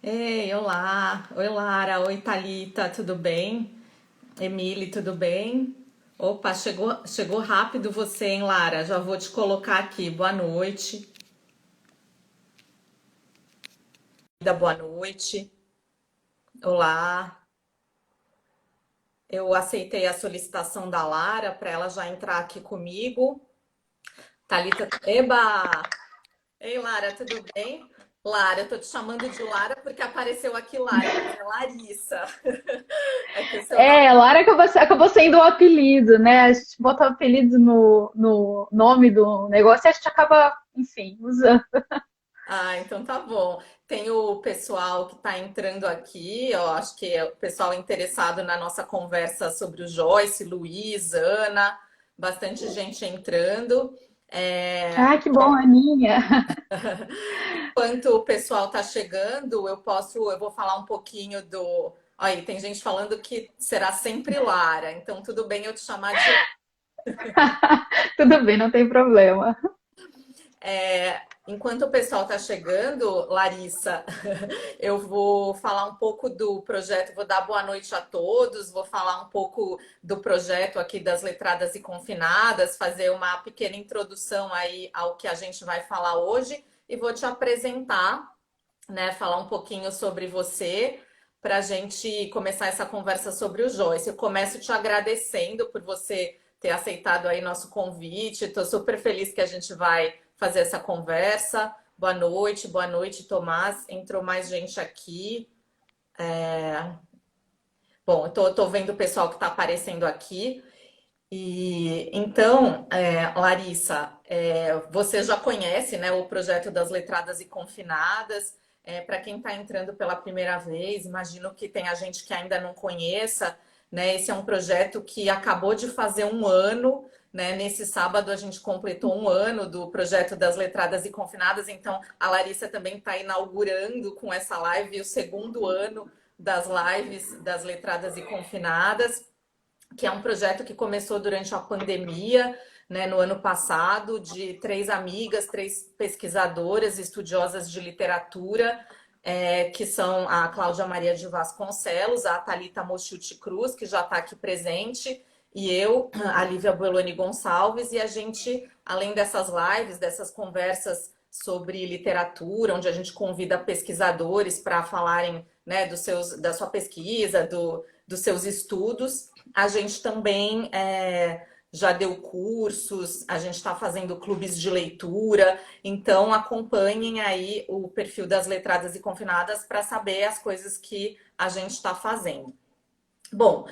Ei, olá. Oi, Lara. Oi, Thalita. Tudo bem? Emile, tudo bem? Opa, chegou rápido você, hein, Lara? Já vou te colocar aqui. Boa noite. Boa noite. Olá. Eu aceitei a solicitação da Lara para ela já entrar aqui comigo. Thalita, eba! Ei, Lara, tudo bem? Lara, eu tô te chamando de Lara porque apareceu aqui Lara, mas é Larissa. É que o seu nome. É, Lara acabou sendo o apelido, né? A gente bota o apelido no nome do negócio e a gente acaba, enfim, usando. Ah, então tá bom. Tem o pessoal que está entrando aqui, ó, acho que é o pessoal interessado na nossa conversa sobre o Joyce, Luiz, Ana, bastante gente entrando. É, Ah, que bom, Aninha. enquanto o pessoal está chegando, eu vou falar um pouquinho do. Aí, tem gente falando que será sempre Lara, então tudo bem eu te chamar de. Tudo bem, não tem problema. Enquanto o pessoal está chegando, Larissa, eu vou falar um pouco do projeto, vou dar boa noite a todos, vou falar um pouco do projeto aqui das Letradas e Confinadas, fazer uma pequena introdução aí ao que a gente vai falar hoje e vou te apresentar, né, falar um pouquinho sobre você para a gente começar essa conversa sobre o Joyce. Eu começo te agradecendo por você ter aceitado aí nosso convite. Estou super feliz que a gente vai fazer essa conversa. Boa noite, Tomás. Entrou mais gente aqui. Bom, tô vendo o pessoal que está aparecendo aqui. E então, Larissa, você já conhece, né, o projeto das Letradas e Confinadas. Para quem está entrando pela primeira vez, imagino que tem a gente que ainda não conheça, né? Esse é um projeto que acabou de fazer um ano, né? Nesse sábado a gente completou um ano do projeto das Letradas e Confinadas, então a Larissa também está inaugurando com essa live o segundo ano das lives das Letradas e Confinadas, que é um projeto que começou durante a pandemia, né, no ano passado, de três amigas, três pesquisadoras, estudiosas de literatura, que são a Cláudia Maria de Vasconcelos, a Thalita Mochuti Cruz, que já está aqui presente, e eu, a Lívia Boeloni Gonçalves, e a gente, além dessas lives, dessas conversas sobre literatura, onde a gente convida pesquisadores para falarem, né, da sua pesquisa, dos seus estudos, a gente também já deu cursos, a gente está fazendo clubes de leitura, então acompanhem aí o perfil das Letradas e Confinadas para saber as coisas que a gente está fazendo. Bom,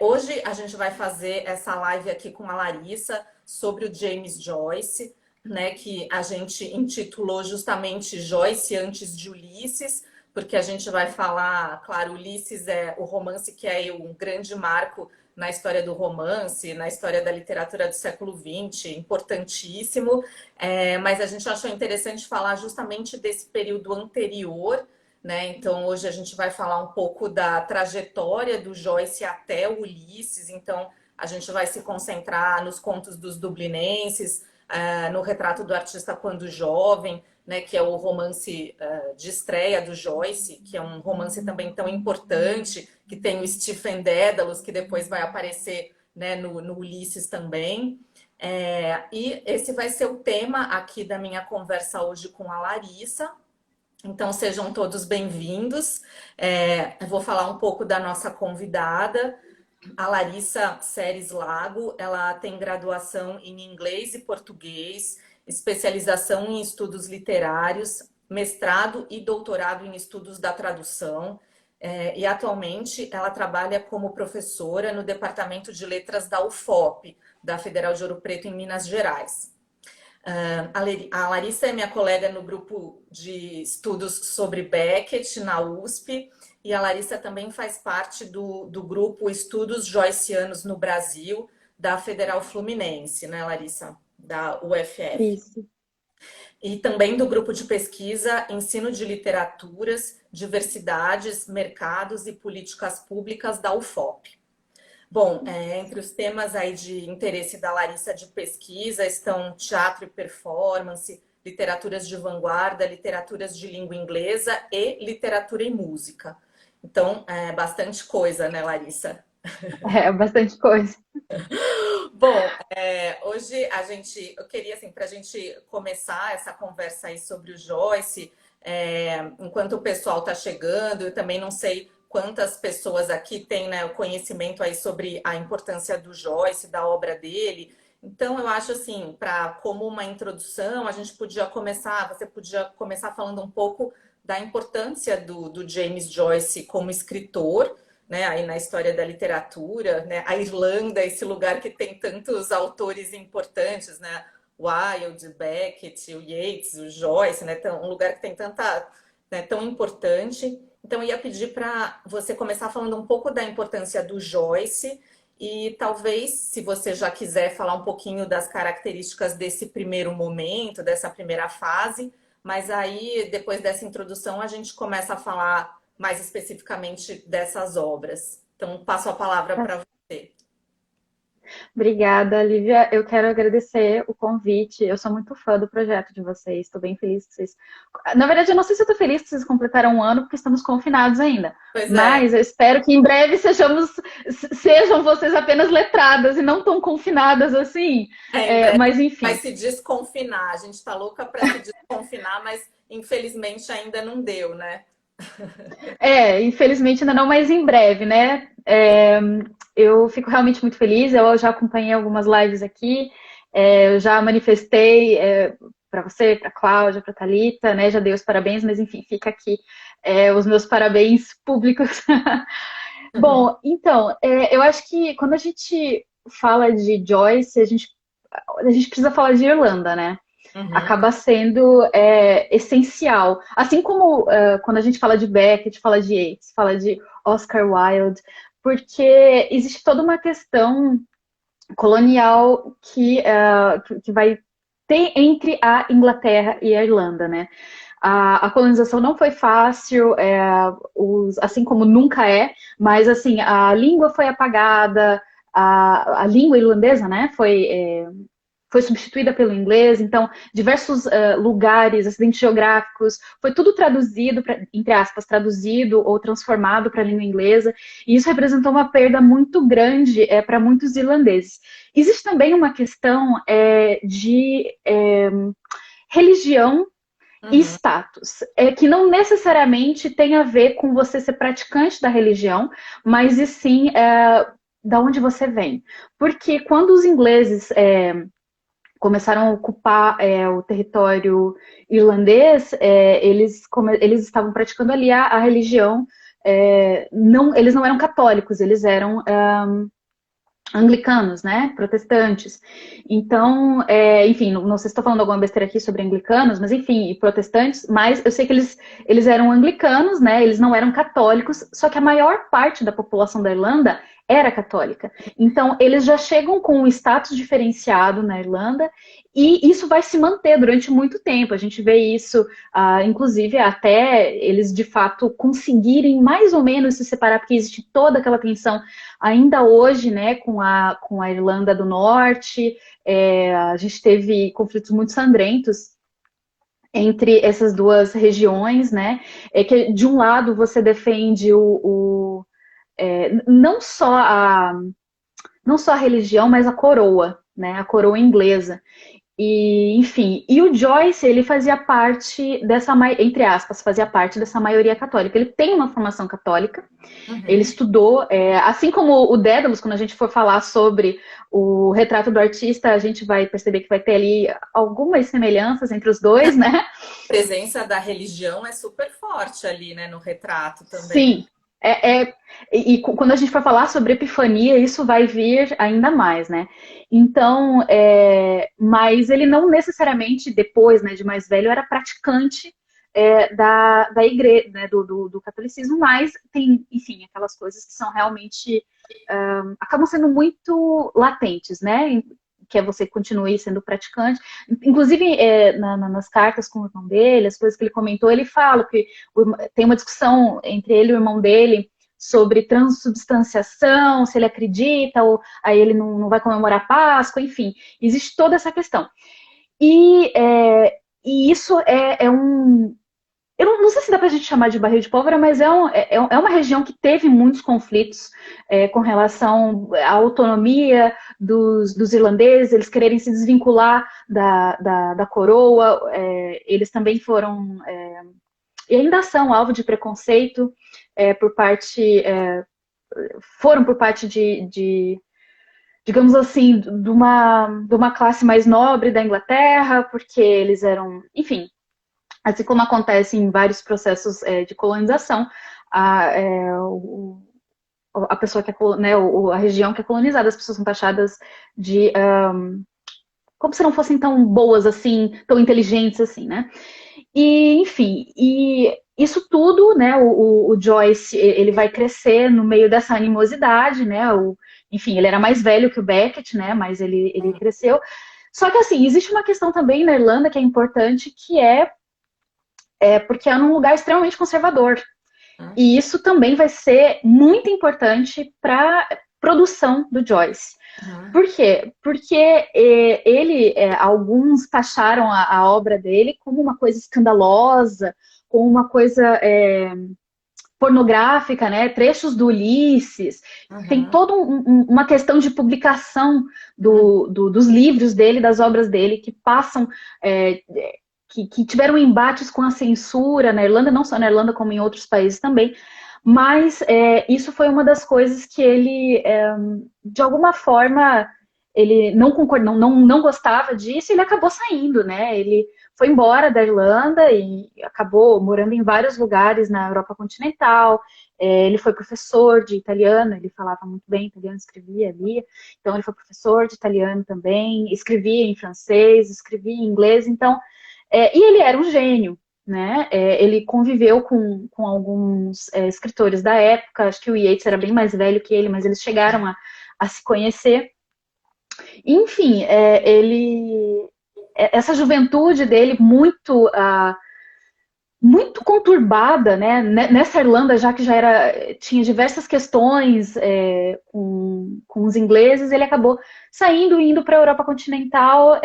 hoje a gente vai fazer essa live aqui com a Larissa sobre o James Joyce, né, que a gente intitulou justamente Joyce antes de Ulisses, porque a gente vai falar, claro, Ulisses é o romance que é um grande marco na história do romance, na história da literatura do século XX, importantíssimo, mas a gente achou interessante falar justamente desse período anterior, né? Então, hoje a gente vai falar um pouco da trajetória do Joyce até o Ulisses. Então, a gente vai se concentrar nos contos dos dublinenses, no retrato do artista quando jovem, né? Que é o romance de estreia do Joyce, que é um romance também tão importante, que tem o Stephen Dedalus, que depois vai aparecer, né, no Ulisses também. E esse vai ser o tema aqui da minha conversa hoje com a Larissa. Então, sejam todos bem-vindos. Eu vou falar um pouco da nossa convidada, a Larissa Seres Lago. Ela tem graduação em inglês e português, especialização em estudos literários, mestrado e doutorado em estudos da tradução. E atualmente ela trabalha como professora no Departamento de Letras da UFOP, da Federal de Ouro Preto, em Minas Gerais. A Larissa é minha colega no grupo de estudos sobre Beckett na USP, e a Larissa também faz parte do grupo Estudos Joycianos no Brasil, da Federal Fluminense, né, Larissa? Da UFF. Isso. E também do grupo de pesquisa Ensino de Literaturas, Diversidades, Mercados e Políticas Públicas da UFOP. Bom, entre os temas aí de interesse da Larissa de pesquisa estão teatro e performance, literaturas de vanguarda, literaturas de língua inglesa e literatura e música. Então, é bastante coisa, né, Larissa? É bastante coisa. Bom, hoje eu queria assim, para a gente começar essa conversa aí sobre o Joyce, enquanto o pessoal está chegando, eu também não sei quantas pessoas aqui têm, né, o conhecimento aí sobre a importância do Joyce, da obra dele. Então, eu acho assim, como uma introdução, você podia começar falando um pouco da importância do James Joyce como escritor, né, aí na história da literatura, né, a Irlanda, esse lugar que tem tantos autores importantes, né, Wilde, Beckett, o Yeats, o Joyce, né, um lugar que tem tanta, né, tão importante. Então, eu ia pedir para você começar falando um pouco da importância do Joyce e talvez, se você já quiser falar um pouquinho das características desse primeiro momento, dessa primeira fase, mas aí, depois dessa introdução, a gente começa a falar mais especificamente dessas obras. Então, passo a palavra para você. Obrigada, Lívia. Eu quero agradecer o convite. Eu sou muito fã do projeto de vocês. Estou bem feliz que vocês. Na verdade, eu não sei se eu estou feliz que vocês completaram um ano, porque estamos confinados ainda. Pois é, Mas eu espero que em breve sejam vocês apenas letradas e não tão confinadas assim. em breve Mas vai enfim. se desconfinar. A gente está louca para se desconfinar, mas infelizmente ainda não deu, né? Infelizmente ainda não, mas em breve, né? Eu fico realmente muito feliz. Eu já acompanhei algumas lives aqui, eu já manifestei para você, para Cláudia, para Thalita, né? Já dei os parabéns, mas enfim, fica aqui os meus parabéns públicos. Bom, então, eu acho que quando a gente fala de Joyce, a gente precisa falar de Irlanda, né? Uhum, Acaba sendo essencial. Assim como quando a gente fala de Beckett, fala de Yeats, fala de Oscar Wilde, porque existe toda uma questão colonial que vai ter entre a Inglaterra e a Irlanda, né? A colonização não foi fácil, assim como nunca é, mas assim, a língua foi apagada, a língua irlandesa, né, foi substituída pelo inglês, então diversos lugares, acidentes geográficos, foi tudo traduzido, entre aspas, traduzido ou transformado para a língua inglesa, e isso representou uma perda muito grande para muitos irlandeses. Existe também uma questão de religião e uhum, status, que não necessariamente tem a ver com você ser praticante da religião, mas e sim da onde você vem. Porque quando os ingleses começaram a ocupar o território irlandês, eles estavam praticando ali a religião. Eles não eram católicos, eles eram anglicanos, né, protestantes. Então, enfim, não sei se estou falando alguma besteira aqui sobre anglicanos, mas enfim, e protestantes, mas eu sei que eles eram anglicanos, né, eles não eram católicos, só que a maior parte da população da Irlanda era católica. Então, eles já chegam com um status diferenciado na Irlanda e isso vai se manter durante muito tempo. A gente vê isso, inclusive, até eles de fato conseguirem mais ou menos se separar, porque existe toda aquela tensão ainda hoje, né, com a Irlanda do Norte. A gente teve conflitos muito sangrentos entre essas duas regiões, né? Que de um lado você defende não só a religião, mas a coroa, né? A coroa inglesa. E, enfim, e o Joyce, ele fazia parte dessa, entre aspas, fazia parte dessa maioria católica. Ele tem uma formação católica, ele uhum. estudou, assim como o Dédalus, quando a gente for falar sobre o retrato do artista, a gente vai perceber que vai ter ali algumas semelhanças entre os dois, né? A presença da religião é super forte ali, né, no retrato também. Sim. E quando a gente for falar sobre epifania, isso vai vir ainda mais, né? Então, mas ele não necessariamente, depois, né, de mais velho, era praticante da igreja, né, do catolicismo, mas tem, enfim, aquelas coisas que são realmente acabam sendo muito latentes, né? Que é você continue sendo praticante. Inclusive, nas cartas com o irmão dele, as coisas que ele comentou, ele fala que tem uma discussão entre ele e o irmão dele sobre transubstanciação, se ele acredita, ou aí ele não vai comemorar a Páscoa, enfim, existe toda essa questão. E e isso é um... Eu não sei se dá pra gente chamar de barril de pólvora, mas é uma região que teve muitos conflitos com relação à autonomia dos irlandeses, eles quererem se desvincular da coroa, eles também foram, e ainda são alvo de preconceito por parte, foram por parte digamos assim, de uma classe mais nobre da Inglaterra, porque eles eram, enfim, assim como acontece em vários processos de colonização, a pessoa que é, né, a região que é colonizada, as pessoas são taxadas de como se não fossem tão boas assim, tão inteligentes assim, né? E, enfim, e isso tudo, né, o Joyce, ele vai crescer no meio dessa animosidade, né, enfim, ele era mais velho que o Beckett, né, mas ele cresceu. Só que, assim, existe uma questão também na Irlanda que é importante, que porque é num lugar extremamente conservador. E isso também vai ser muito importante para a produção do Joyce. Por quê? Porque alguns taxaram a obra dele como uma coisa escandalosa, como uma coisa pornográfica, né? Trechos do Ulisses. Tem toda uma questão de publicação dos livros dele, das obras dele, que passam... que tiveram embates com a censura na Irlanda, não só na Irlanda, como em outros países também. Mas isso foi uma das coisas que ele, de alguma forma, ele não concordou, não gostava disso, e ele acabou saindo, né? Ele foi embora da Irlanda e acabou morando em vários lugares na Europa continental. Ele foi professor de italiano, ele falava muito bem italiano, escrevia, lia. Então, ele foi professor de italiano também, escrevia em francês, escrevia em inglês. Então, e ele era um gênio, né? Ele conviveu com alguns escritores da época, acho que o Yeats era bem mais velho que ele, mas eles chegaram a se conhecer. Enfim, essa juventude dele muito conturbada, né? Nessa Irlanda, já que tinha diversas questões com os ingleses, ele acabou saindo e indo para a Europa continental.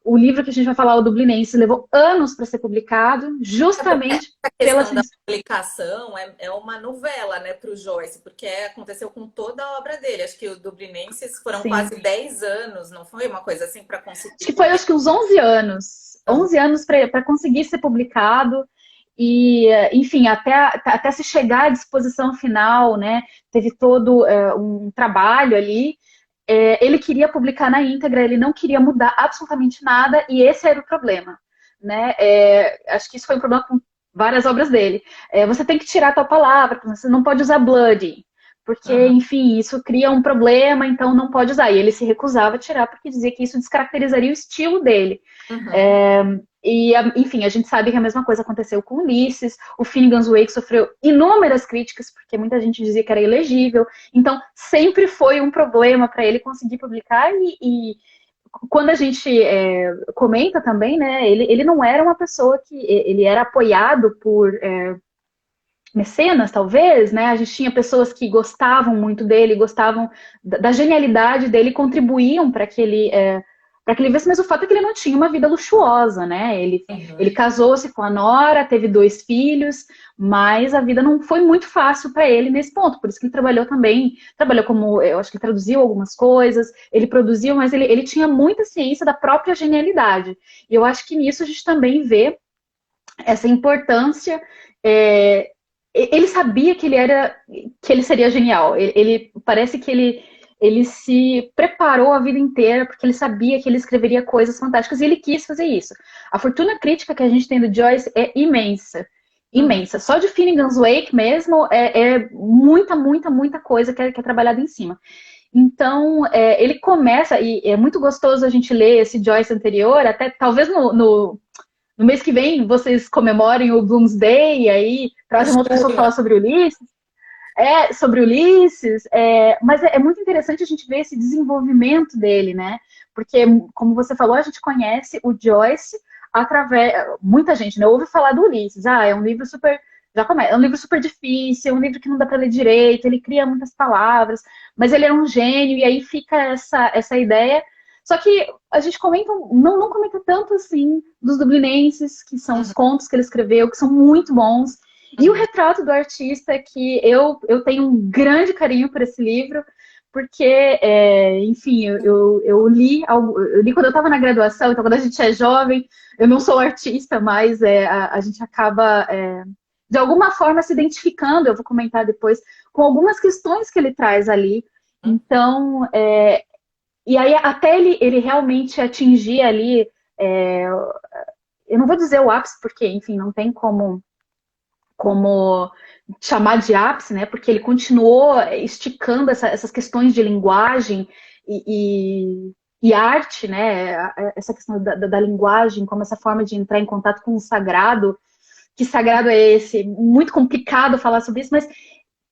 O livro que a gente vai falar, o Dublinense, levou anos para ser publicado, justamente A pela questão da publicação é uma novela, né, para o Joyce, porque aconteceu com toda a obra dele. Acho que o Dublinenses foram Sim. quase 10 anos, não foi uma coisa assim para conseguir? Acho que foi uns 11 anos. 11 anos para conseguir ser publicado. E, enfim, até se chegar à disposição final, né? Teve todo um trabalho ali. Ele queria publicar na íntegra, ele não queria mudar absolutamente nada, e esse era o problema, né? Acho que isso foi um problema com várias obras dele. Você tem que tirar tal palavra, você não pode usar bloody, porque, enfim, isso cria um problema, então não pode usar. E ele se recusava a tirar, porque dizia que isso descaracterizaria o estilo dele. Enfim, a gente sabe que a mesma coisa aconteceu com Ulisses. O Finnegan's Wake sofreu inúmeras críticas, porque muita gente dizia que era ilegível. Então, sempre foi um problema para ele conseguir publicar. E quando a gente comenta também, né, ele não era uma pessoa que... Ele era apoiado por mecenas, talvez, né? A gente tinha pessoas que gostavam muito dele, gostavam da genialidade dele, contribuíam para que ele visse, mas o fato é que ele não tinha uma vida luxuosa, né? Ele casou-se com a nora, teve 2 filhos, mas a vida não foi muito fácil para ele nesse ponto, por isso que ele trabalhou como, eu acho que ele traduziu algumas coisas, ele produziu, mas ele tinha muita ciência da própria genialidade, e eu acho que nisso a gente também vê essa importância. Ele sabia que ele seria genial. Parece que ele se preparou a vida inteira porque ele sabia que ele escreveria coisas fantásticas e ele quis fazer isso. A fortuna crítica que a gente tem do Joyce é imensa. Imensa. Só de Finnegan's Wake mesmo muita, muita, muita coisa que é trabalhada em cima. Então, ele começa, e é muito gostoso a gente ler esse Joyce anterior, até talvez no mês que vem vocês comemorem o Bloomsday, e aí trazem uma outra pessoa falar sobre Ulisses. Mas é muito interessante a gente ver esse desenvolvimento dele, né? Porque, como você falou, a gente conhece o Joyce através... Muita gente, né, ouve falar do Ulisses. É um livro super... é um livro super difícil, é um livro que não dá para ler direito, ele cria muitas palavras, mas ele é um gênio, e aí fica essa ideia. Só que a gente comenta, não comenta tanto assim dos dublinenses, que são os Uhum, contos que ele escreveu, que são muito bons. E o uhum, retrato do artista, que eu tenho um grande carinho por esse livro, porque, enfim, eu li quando eu estava na graduação, então quando a gente é jovem, eu não sou artista, mas a gente acaba, de alguma forma, se identificando, eu vou comentar depois, com algumas questões que ele traz ali. uhum. Então, e aí até ele realmente atingir ali, é, eu não vou dizer o ápice, porque, enfim, não tem como chamar de ápice, né? Porque ele continuou esticando essas questões de linguagem e arte, né? Essa questão da linguagem como essa forma de entrar em contato com o sagrado. Que sagrado é esse? Muito complicado falar sobre isso, mas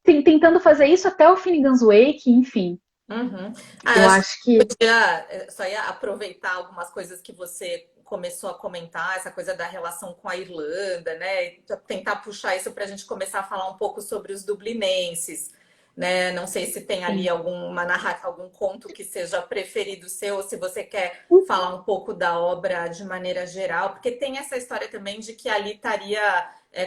tentando fazer isso até o Finnegan's Wake, enfim. Uhum. Ah, eu Eu acho que acho que só ia aproveitar algumas coisas que você começou a comentar, essa coisa da relação com a Irlanda, né? E tentar puxar isso para a gente começar a falar um pouco sobre os dublinenses, né? Não sei se tem ali sim. algum conto que seja preferido seu, ou se você quer falar um pouco da obra de maneira geral, porque tem essa história também de que ali estaria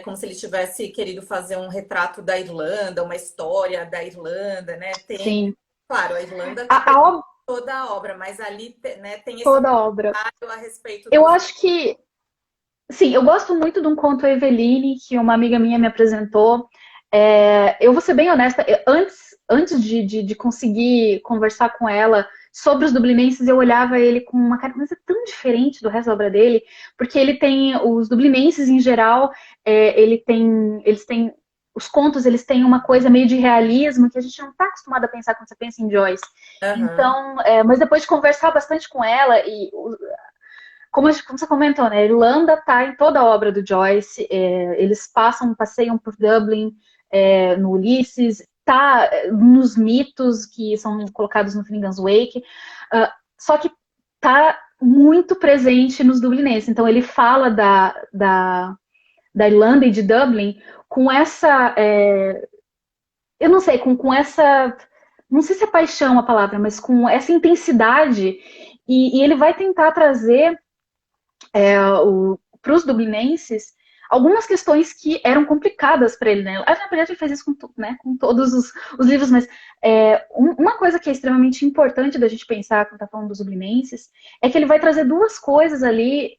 como se ele tivesse querido fazer um retrato da Irlanda, uma história da Irlanda, né? Tem Sim. Claro, a Irlanda está A presente obra, em toda a obra, mas ali, né, tem esse toda a obra. comentário a respeito Eu dos. acho que, sim, eu gosto muito de um conto Eveline que uma amiga minha me apresentou. Eu vou ser bem honesta, antes de conseguir conversar com ela sobre os dublinenses, eu olhava ele com uma cara mas é tão diferente do resto da obra dele, porque ele tem, os dublinenses em geral, eles têm, os contos, eles têm uma coisa meio de realismo que a gente não está acostumado a pensar quando você pensa em Joyce. Aham, Então, mas depois de conversar bastante com ela e como você comentou, né? A Irlanda está em toda a obra do Joyce. Eles passeiam por Dublin, no Ulisses, tá nos mitos que são colocados no Finnegan's Wake. Só que tá muito presente nos dublinenses. Então ele fala da Irlanda e de Dublin com essa, eu não sei, com essa, não sei se é paixão a palavra, mas com essa intensidade. E ele vai tentar trazer para os dublinenses algumas questões que eram complicadas para ele, né? Na verdade, ele fez isso com todos os livros, mas uma coisa que é extremamente importante da gente pensar quando está falando dos dublinenses é que ele vai trazer duas coisas ali,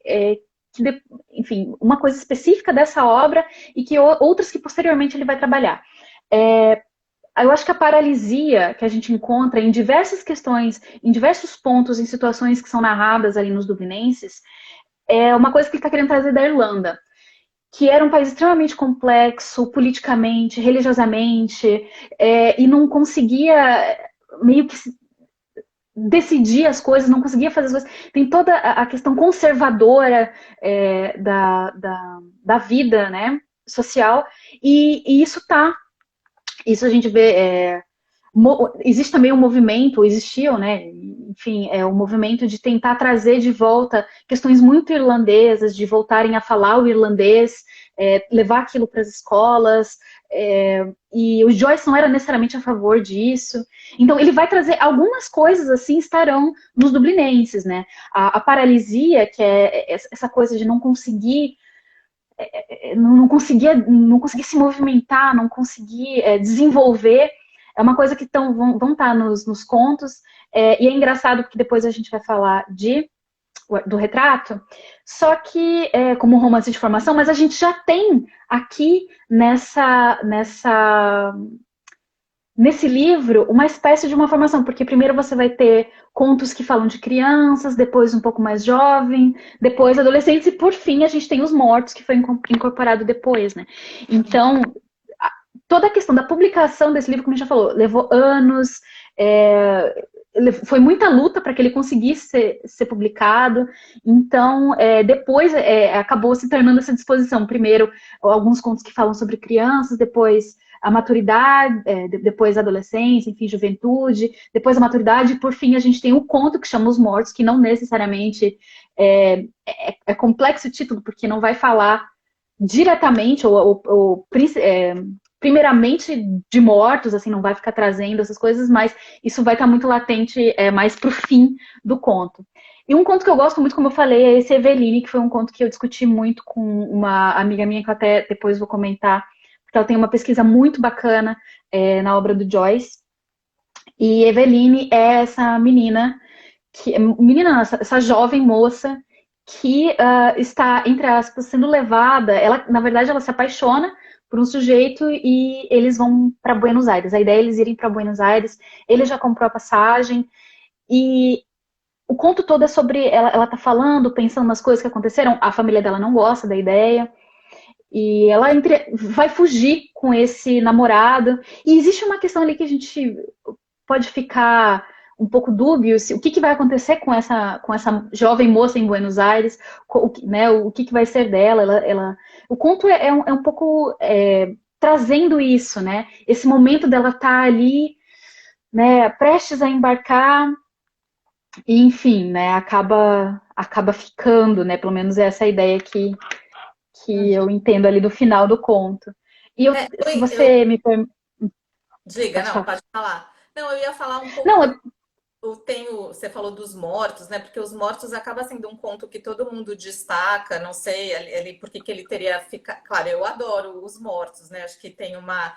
enfim, uma coisa específica dessa obra e que outras que posteriormente ele vai trabalhar. Eu acho que a paralisia que a gente encontra em diversas questões, em diversos pontos, em situações que são narradas ali nos dublinenses, é uma coisa que ele está querendo trazer da Irlanda, que era um país extremamente complexo, politicamente, religiosamente, e não conseguia meio que decidir as coisas, não conseguia fazer as coisas. Tem toda a questão conservadora da vida, né, social, e isso a gente vê. Existe também um movimento, existiu, né? Enfim, um movimento de tentar trazer de volta questões muito irlandesas, de voltarem a falar o irlandês, levar aquilo para as escolas. E o Joyce não era necessariamente a favor disso. Então, ele vai trazer algumas coisas assim, estarão nos dublinenses, né? A paralisia, que é essa coisa de não conseguir não conseguir se movimentar, não conseguir desenvolver. É uma coisa que vão estar nos contos. E é engraçado porque depois a gente vai falar do retrato, só que como romance de formação, mas a gente já tem aqui nesse livro uma espécie de uma formação, porque primeiro você vai ter contos que falam de crianças, depois um pouco mais jovem, depois adolescentes e por fim a gente tem os mortos que foi incorporado depois, né? Então toda a questão da publicação desse livro, como a gente já falou, levou anos, foi muita luta para que ele conseguisse ser publicado. Então, depois acabou se tornando essa disposição. Primeiro, alguns contos que falam sobre crianças, depois a maturidade, depois a adolescência, enfim, juventude, depois a maturidade, e por fim a gente tem o conto que chama Os Mortos, que não necessariamente é complexo o título, porque não vai falar diretamente, ou primeiramente de mortos, assim, não vai ficar trazendo essas coisas, mas isso vai estar muito latente mais pro fim do conto. E um conto que eu gosto muito, como eu falei, é esse Eveline, que foi um conto que eu discuti muito com uma amiga minha, que eu até depois vou comentar, porque ela tem uma pesquisa muito bacana na obra do Joyce. E Eveline é essa menina, essa jovem moça que está, entre aspas, sendo levada. Ela, na verdade, ela se apaixona por um sujeito e eles vão para Buenos Aires. A ideia é eles irem para Buenos Aires. Ele já comprou a passagem e o conto todo é sobre ela tá falando, pensando nas coisas que aconteceram. A família dela não gosta da ideia. E ela vai fugir com esse namorado. E existe uma questão ali que a gente pode ficar um pouco dúbio o que vai acontecer com essa jovem moça em Buenos Aires, né, o que vai ser dela. O conto é um pouco trazendo isso, né? Esse momento dela estar ali, né, prestes a embarcar, e, enfim, né, acaba ficando, né? Pelo menos essa é a ideia que eu entendo ali do final do conto. E se você me permite. Diga, Pode não, falar. pode falar. Não, eu ia falar um pouco. Não, Você falou dos mortos, né? Porque os mortos acaba sendo um conto que todo mundo destaca. Não sei por que ele teria ficado. Claro, eu adoro os mortos, né? Acho que tem uma.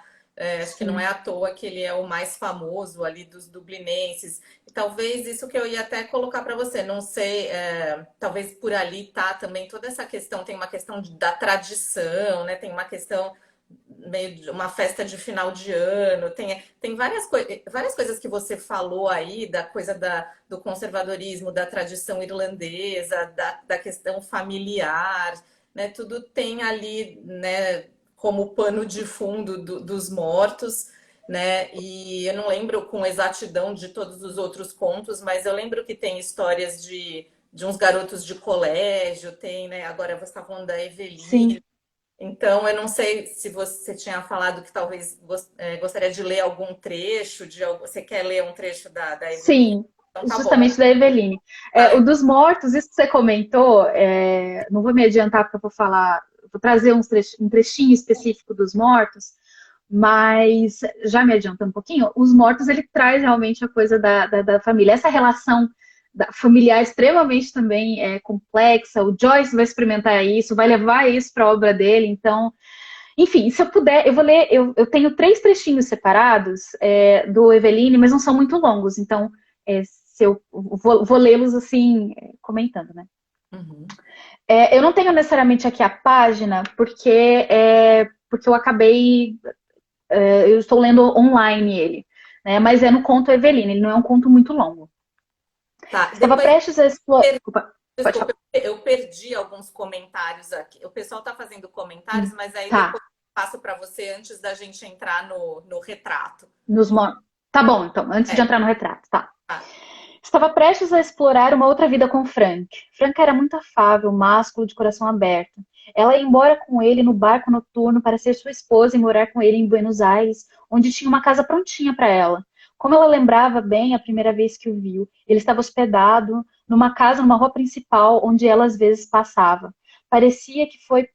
Acho que não é sim. à toa que ele é o mais famoso ali dos dublinenses. E talvez isso que eu ia até colocar para você, não sei, talvez por ali tá também toda essa questão, tem uma questão da tradição, né? Tem uma questão meio de uma festa de final de ano, tem várias coisas que você falou aí, da coisa do conservadorismo, da tradição irlandesa, da questão familiar, né? Tudo tem ali, né, como pano de fundo dos mortos, né? E eu não lembro com exatidão de todos os outros contos, mas eu lembro que tem histórias de uns garotos de colégio, tem, né? Agora você está falando da Eveline. Sim. Então, eu não sei se você tinha falado que talvez gostaria de ler algum trecho, você quer ler um trecho da Eveline? Sim, Então tá bom. justamente da Eveline. O Tá, dos mortos, isso que você comentou, não vou me adiantar porque eu vou falar, vou trazer um trechinho específico dos mortos, mas já me adiantando um pouquinho, os mortos ele traz realmente a coisa da família. Essa relação familiar extremamente também complexa. O Joyce vai experimentar isso, vai levar isso para a obra dele, então enfim, se eu puder, eu vou ler. Eu tenho 3 trechinhos separados do Eveline, mas não são muito longos, então se eu vou lê-los assim, comentando, né? uhum. Eu não tenho necessariamente aqui a página, porque eu acabei. Eu estou lendo online ele, né? Mas é no conto Eveline, ele não é um conto muito longo. Tá. Estava Depois, prestes a explorar. Pode desculpa, falar. eu perdi alguns comentários aqui. O pessoal tá fazendo comentários, mas aí Tá, depois eu passo para você antes da gente entrar no retrato. tá bom, então, antes de É, entrar no retrato, tá. tá. Estava prestes a explorar uma outra vida com Frank. Frank era muito afável, másculo, de coração aberto. Ela ia embora com ele no barco noturno para ser sua esposa e morar com ele em Buenos Aires, onde tinha uma casa prontinha para ela. Como ela lembrava bem a primeira vez que o viu, ele estava hospedado numa casa numa rua principal onde ela às vezes passava. Parecia que foi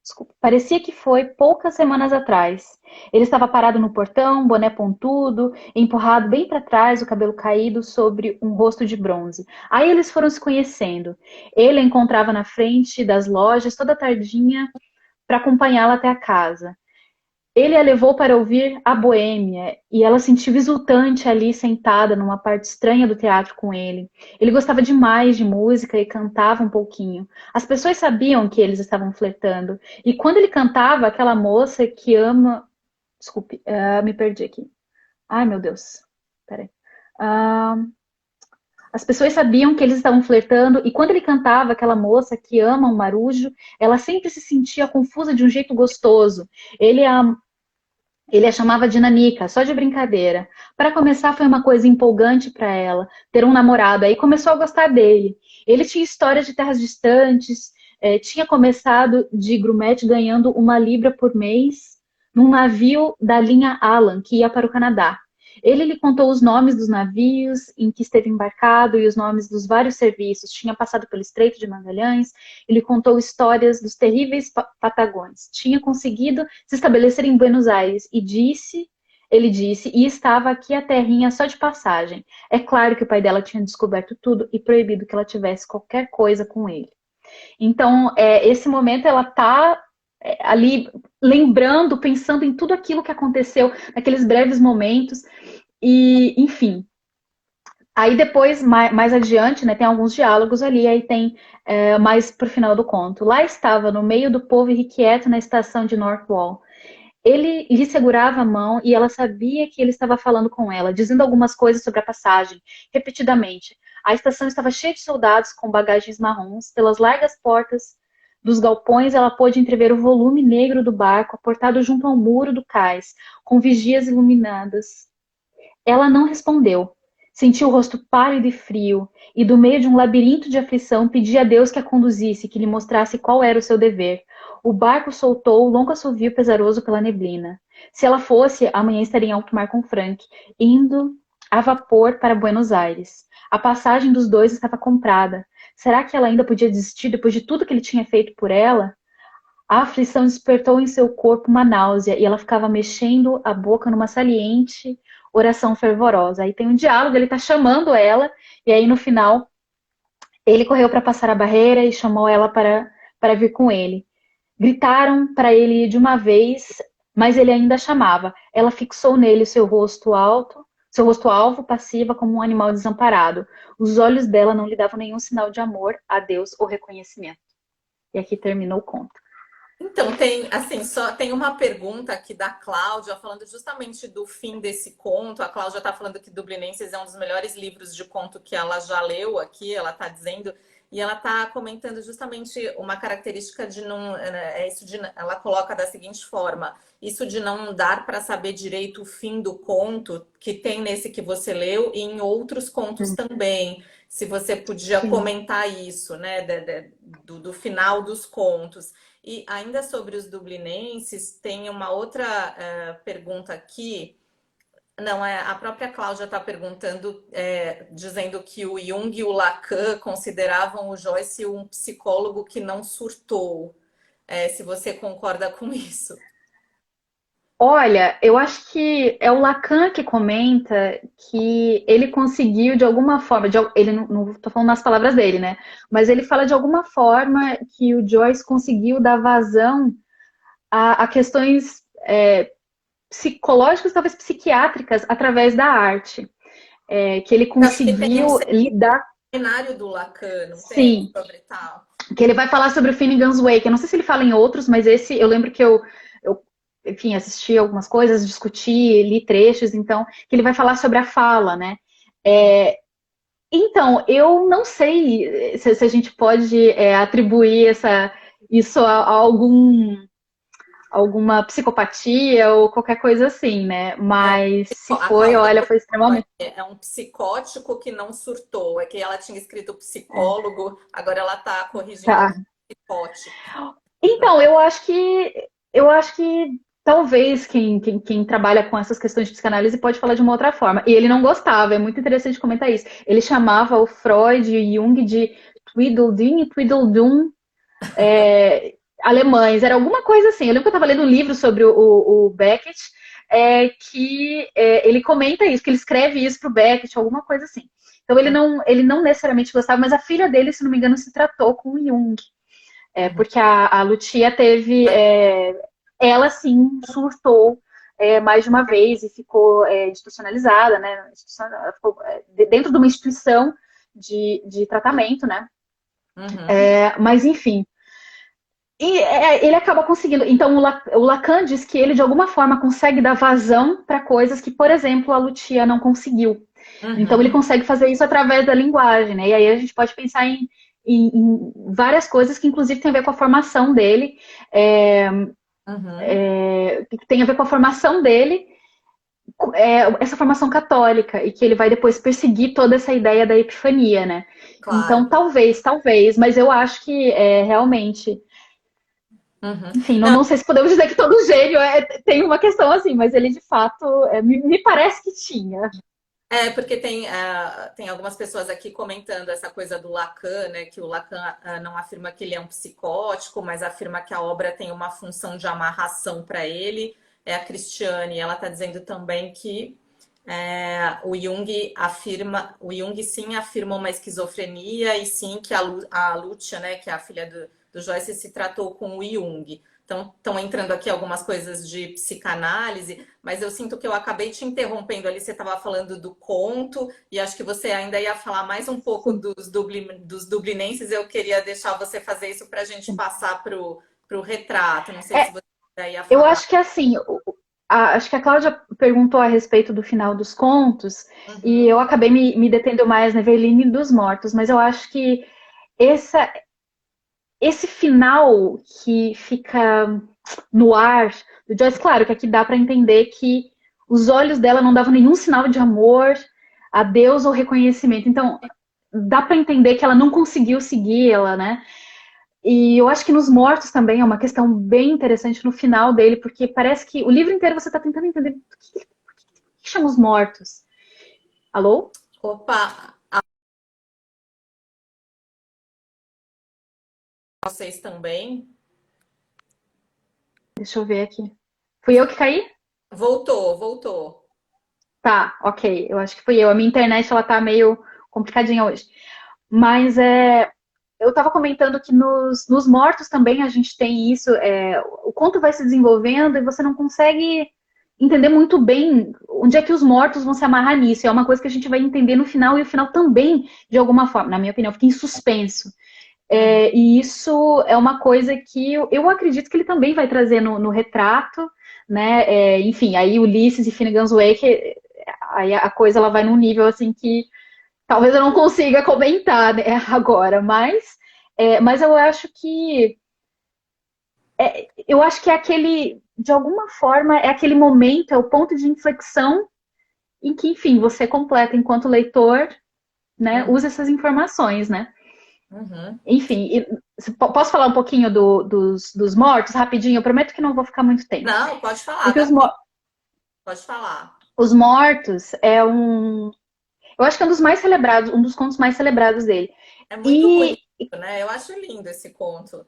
Desculpa. Parecia que foi poucas semanas atrás. Ele estava parado no portão, boné pontudo, empurrado bem para trás, o cabelo caído sobre um rosto de bronze. Aí eles foram se conhecendo. Ele a encontrava na frente das lojas toda tardinha para acompanhá-la até a casa. Ele a levou para ouvir a Boêmia e ela sentiu exultante ali sentada numa parte estranha do teatro com ele. Ele gostava demais de música e cantava um pouquinho. As pessoas sabiam que eles estavam flertando. E quando ele cantava, aquela moça que ama. Desculpe, me perdi aqui. Ai, meu Deus. Peraí. Ah, as pessoas sabiam que eles estavam flertando, e quando ele cantava, aquela moça que ama um marujo, ela sempre se sentia confusa de um jeito gostoso. Ele a ele a chamava de Nanica, só de brincadeira. Para começar, foi uma coisa empolgante para ela, ter um namorado. Aí começou a gostar dele. Ele tinha histórias de terras distantes, tinha começado de grumete ganhando 1 libra por mês num navio da linha Alan, que ia para o Canadá. Ele lhe contou os nomes dos navios em que esteve embarcado e os nomes dos vários serviços. Tinha passado pelo Estreito de Magalhães. Ele contou histórias dos terríveis Patagões. Tinha conseguido se estabelecer em Buenos Aires ele disse, e estava aqui a terrinha só de passagem. É claro que o pai dela tinha descoberto tudo e proibido que ela tivesse qualquer coisa com ele. Então, esse momento ela está ali lembrando, pensando em tudo aquilo que aconteceu naqueles breves momentos e, enfim. Aí depois, mais adiante, né, tem alguns diálogos ali, aí tem mais pro final do conto. Lá estava, no meio do povo irrequieto na estação de Northwall. Ele lhe segurava a mão e ela sabia que ele estava falando com ela, dizendo algumas coisas sobre a passagem, repetidamente. A estação estava cheia de soldados com bagagens marrons. Pelas largas portas dos galpões, ela pôde entrever o volume negro do barco, aportado junto ao muro do cais, com vigias iluminadas. Ela não respondeu. Sentiu o rosto pálido e frio, e do meio de um labirinto de aflição pedia a Deus que a conduzisse, que lhe mostrasse qual era o seu dever. O barco soltou o longo assovio pesaroso pela neblina. Se ela fosse, amanhã estaria em alto mar com Frank, indo a vapor para Buenos Aires. A passagem dos dois estava comprada. Será que ela ainda podia desistir depois de tudo que ele tinha feito por ela? A aflição despertou em seu corpo uma náusea e ela ficava mexendo a boca numa saliente oração fervorosa. Aí tem um diálogo, ele está chamando ela, e aí no final ele correu para passar a barreira e chamou ela para vir com ele. Gritaram para ele de uma vez, mas ele ainda chamava. Ela fixou nele seu rosto alvo, passiva como um animal desamparado. Os olhos dela não lhe davam nenhum sinal de amor, adeus ou reconhecimento. E aqui terminou o conto. Então, tem, assim, só tem uma pergunta aqui da Cláudia, falando justamente do fim desse conto. A Cláudia está falando que Dublinenses é um dos melhores livros de conto que ela já leu aqui, ela está dizendo, e ela está comentando justamente uma característica de não. Ela coloca da seguinte forma: isso de não dar para saber direito o fim do conto, que tem nesse que você leu, e em outros contos também. Se você podia comentar isso, né, do final dos contos. E ainda sobre os dublinenses, tem uma outra pergunta aqui. Não, a própria Cláudia está perguntando, dizendo que o Jung e o Lacan consideravam o Joyce um psicólogo que não surtou. Se você concorda com isso. Olha, eu acho que é o Lacan que comenta que ele conseguiu de alguma forma, ele não estou falando nas palavras dele, né? Mas ele fala de alguma forma que o Joyce conseguiu dar vazão a questões psicológicas, talvez psiquiátricas, através da arte. Que ele conseguiu lidar. O seminário do Lacan, não Sim, tem sobre tal. Que ele vai falar sobre o Finnegan's Wake. Eu não sei se ele fala em outros, mas esse eu lembro que eu enfim, assisti algumas coisas, discuti, li trechos, então, que ele vai falar sobre a fala, né? Então, eu não sei se a gente pode atribuir isso a alguma psicopatia ou qualquer coisa assim, né? Mas se foi, olha, foi extremamente... É um psicótico que não surtou. É que ela tinha escrito psicólogo, agora ela está corrigindo psicótico. Então, eu acho que talvez quem trabalha com essas questões de psicanálise pode falar de uma outra forma. E ele não gostava, é muito interessante comentar isso. Ele chamava o Freud e Jung de Tweedledee e Tweedledum alemães. Era alguma coisa assim. Eu lembro que eu estava lendo um livro sobre o Beckett, que ele comenta isso, que ele escreve isso para o Beckett, alguma coisa assim. Então ele não necessariamente gostava, mas a filha dele, se não me engano, se tratou com o Jung. Porque a Lucia teve... ela, sim, surtou mais de uma vez e ficou institucionalizada, né? Ela ficou dentro de uma instituição de tratamento, né? Mas, enfim. E ele acaba conseguindo. Então, o Lacan diz que ele, de alguma forma, consegue dar vazão para coisas que, por exemplo, a Lucia não conseguiu. Então, ele consegue fazer isso através da linguagem, né? E aí a gente pode pensar em várias coisas que, inclusive, tem a ver com a formação dele. Que tem a ver com a formação dele, essa formação católica, e que ele vai depois perseguir toda essa ideia da epifania, né? Claro. Então, talvez, mas eu acho que realmente Uhum. Enfim, não sei se podemos dizer que todo gênio tem uma questão assim, mas ele de fato me parece que tinha. Porque tem algumas pessoas aqui comentando essa coisa do Lacan, né? Que o Lacan não afirma que ele é um psicótico, mas afirma que a obra tem uma função de amarração para ele. É a Cristiane, ela está dizendo também que o Jung sim afirma uma esquizofrenia e sim que a Lúcia, né, que é a filha do Joyce, se tratou com o Jung. Então, estão entrando aqui algumas coisas de psicanálise, mas eu sinto que eu acabei te interrompendo ali. Você estava falando do conto, e acho que você ainda ia falar mais um pouco Sim, dos dublinenses. Eu queria deixar você fazer isso para a gente sim. passar para o retrato. Não sei se É, você ia eu falar. acho que assim, acho que a Cláudia perguntou a respeito do final dos contos, e Uhum, eu acabei me detendo mais na Eveline dos Mortos, mas eu acho que essa, esse final que fica no ar do Joyce, claro que aqui dá para entender que os olhos dela não davam nenhum sinal de amor a Deus ou reconhecimento. Então, dá para entender que ela não conseguiu segui-la, né? E eu acho que nos mortos também é uma questão bem interessante no final dele, porque parece que o livro inteiro você está tentando entender por que chama os mortos. Alô? opa, vocês também? Deixa eu ver aqui. Fui eu que caí? Voltou, voltou. Tá, ok. Eu acho que fui eu. A minha internet ela tá meio complicadinha hoje. Mas eu estava comentando que nos mortos também a gente tem isso. O conto vai se desenvolvendo e você não consegue entender muito bem onde é que os mortos vão se amarrar nisso. É uma coisa que a gente vai entender no final e o final também, de alguma forma, na minha opinião, fica em suspenso. Uhum. E isso é uma coisa que eu acredito que ele também vai trazer no retrato, né? Enfim, aí Ulisses e Finnegan's Wake, aí a coisa ela vai num nível assim que talvez eu não consiga comentar, né, agora, mas eu acho que é aquele, de alguma forma, é aquele momento, é o ponto de inflexão em que, enfim, você completa enquanto leitor, né, Uhum. usa essas informações, né? Uhum. Enfim, posso falar um pouquinho dos mortos, rapidinho? Eu prometo que não vou ficar muito tempo. Não, pode falar, Porque dá tempo, pode falar. os mortos é um. Eu acho que é um dos mais celebrados, um dos contos mais celebrados dele. É muito E bonito, né? Eu acho lindo esse conto.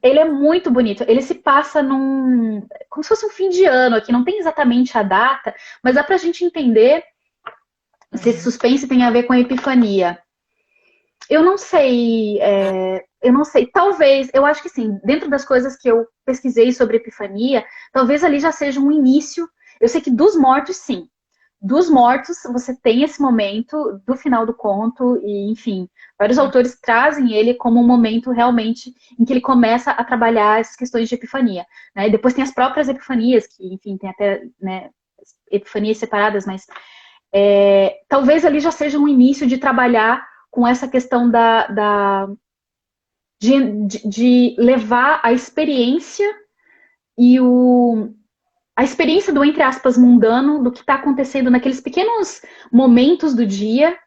ele é muito bonito. Ele se passa num. Como se fosse um fim de ano aqui, não tem exatamente a data, mas dá pra gente entender se esse Uhum. suspense tem a ver com a Epifania. Eu não sei, eu não sei. Talvez, eu acho que sim. Dentro das coisas que eu pesquisei sobre Epifania, talvez ali já seja um início. Eu sei que dos mortos, sim. Dos mortos, você tem esse momento do final do conto, e enfim, vários autores trazem ele como um momento realmente em que ele começa a trabalhar essas questões de epifania. Né? E depois tem as próprias epifanias, que, enfim, tem até né, epifanias separadas, mas talvez ali já seja um início de trabalhar com essa questão de levar a experiência e a experiência do, entre aspas, mundano, do que está acontecendo naqueles pequenos momentos do dia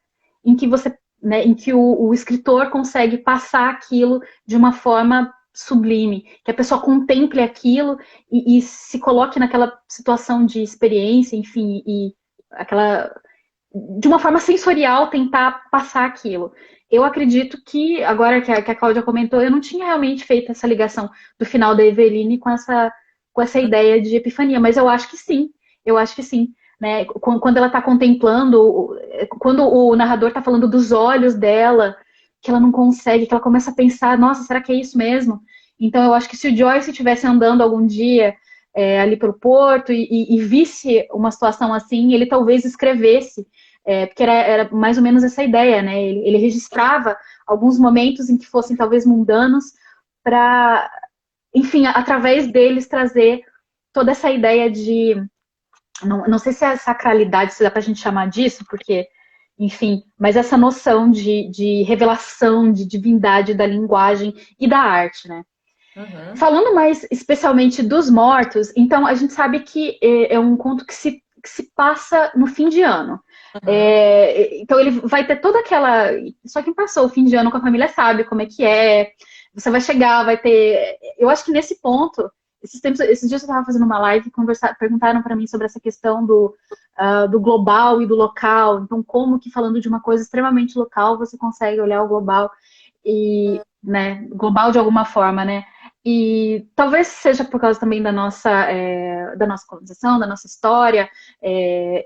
em que você, né, em que o escritor consegue passar aquilo de uma forma sublime, que a pessoa contemple aquilo e se coloque naquela situação de experiência, enfim, e aquela de uma forma sensorial tentar passar aquilo. Eu acredito que, agora que a Cláudia comentou, eu não tinha realmente feito essa ligação do final da Eveline com essa ideia de epifania, mas eu acho que sim. Né? Quando ela está contemplando, quando o narrador está falando dos olhos dela, que ela não consegue, que ela começa a pensar, nossa, será que é isso mesmo? Então eu acho que se o Joyce estivesse andando algum dia ali pelo porto e visse uma situação assim, ele talvez escrevesse porque era mais ou menos essa ideia, né? Ele registrava alguns momentos em que fossem talvez mundanos para, enfim, através deles trazer toda essa ideia de, não sei se é sacralidade, se dá para a gente chamar disso, porque, enfim, mas essa noção de revelação, de divindade da linguagem e da arte, né? Uhum. Falando mais especialmente dos mortos, então a gente sabe que é um conto que se passa no fim de ano. Uhum. Então ele vai ter toda aquela. Só quem passou o fim de ano com a família sabe como é que é. Você vai chegar, vai ter... Eu acho que nesse ponto, esses dias eu estava fazendo uma live, perguntaram para mim sobre essa questão do global e do local. Então, como que falando de uma coisa extremamente local, você consegue olhar o global e, né, global de alguma forma, né? E talvez seja por causa também da nossa colonização, da nossa história,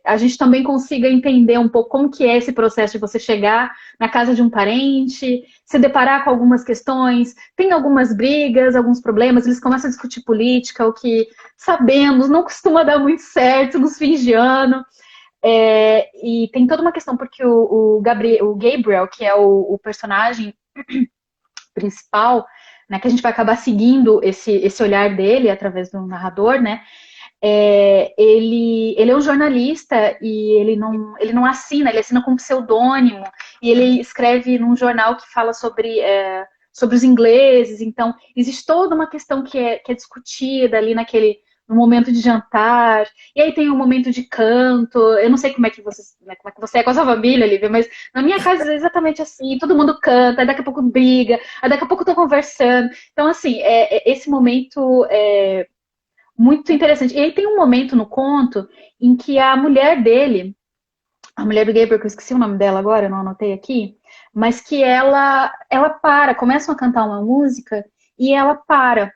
a gente também consiga entender um pouco como que é esse processo de você chegar na casa de um parente, se deparar com algumas questões, tem algumas brigas, alguns problemas, eles começam a discutir política, o que sabemos, não costuma dar muito certo nos fins de ano. E tem toda uma questão, porque o Gabriel, que é o personagem principal, né, que a gente vai acabar seguindo esse olhar dele através do narrador, né? Ele é um jornalista e ele não assina, ele assina com pseudônimo e ele escreve num jornal que fala sobre os ingleses. Então, existe toda uma questão que é discutida ali no momento de jantar, e aí tem um momento de canto. Eu não sei como é que você, né, como é que você é com a sua família, Lívia, mas na minha casa é exatamente assim, todo mundo canta, aí daqui a pouco briga, aí daqui a pouco tô conversando. Então, assim, esse momento é muito interessante. E aí tem um momento no conto em que a mulher dele, a mulher do Gabriel, que eu esqueci o nome dela agora, eu não anotei aqui, mas que ela para, começam a cantar uma música e ela para.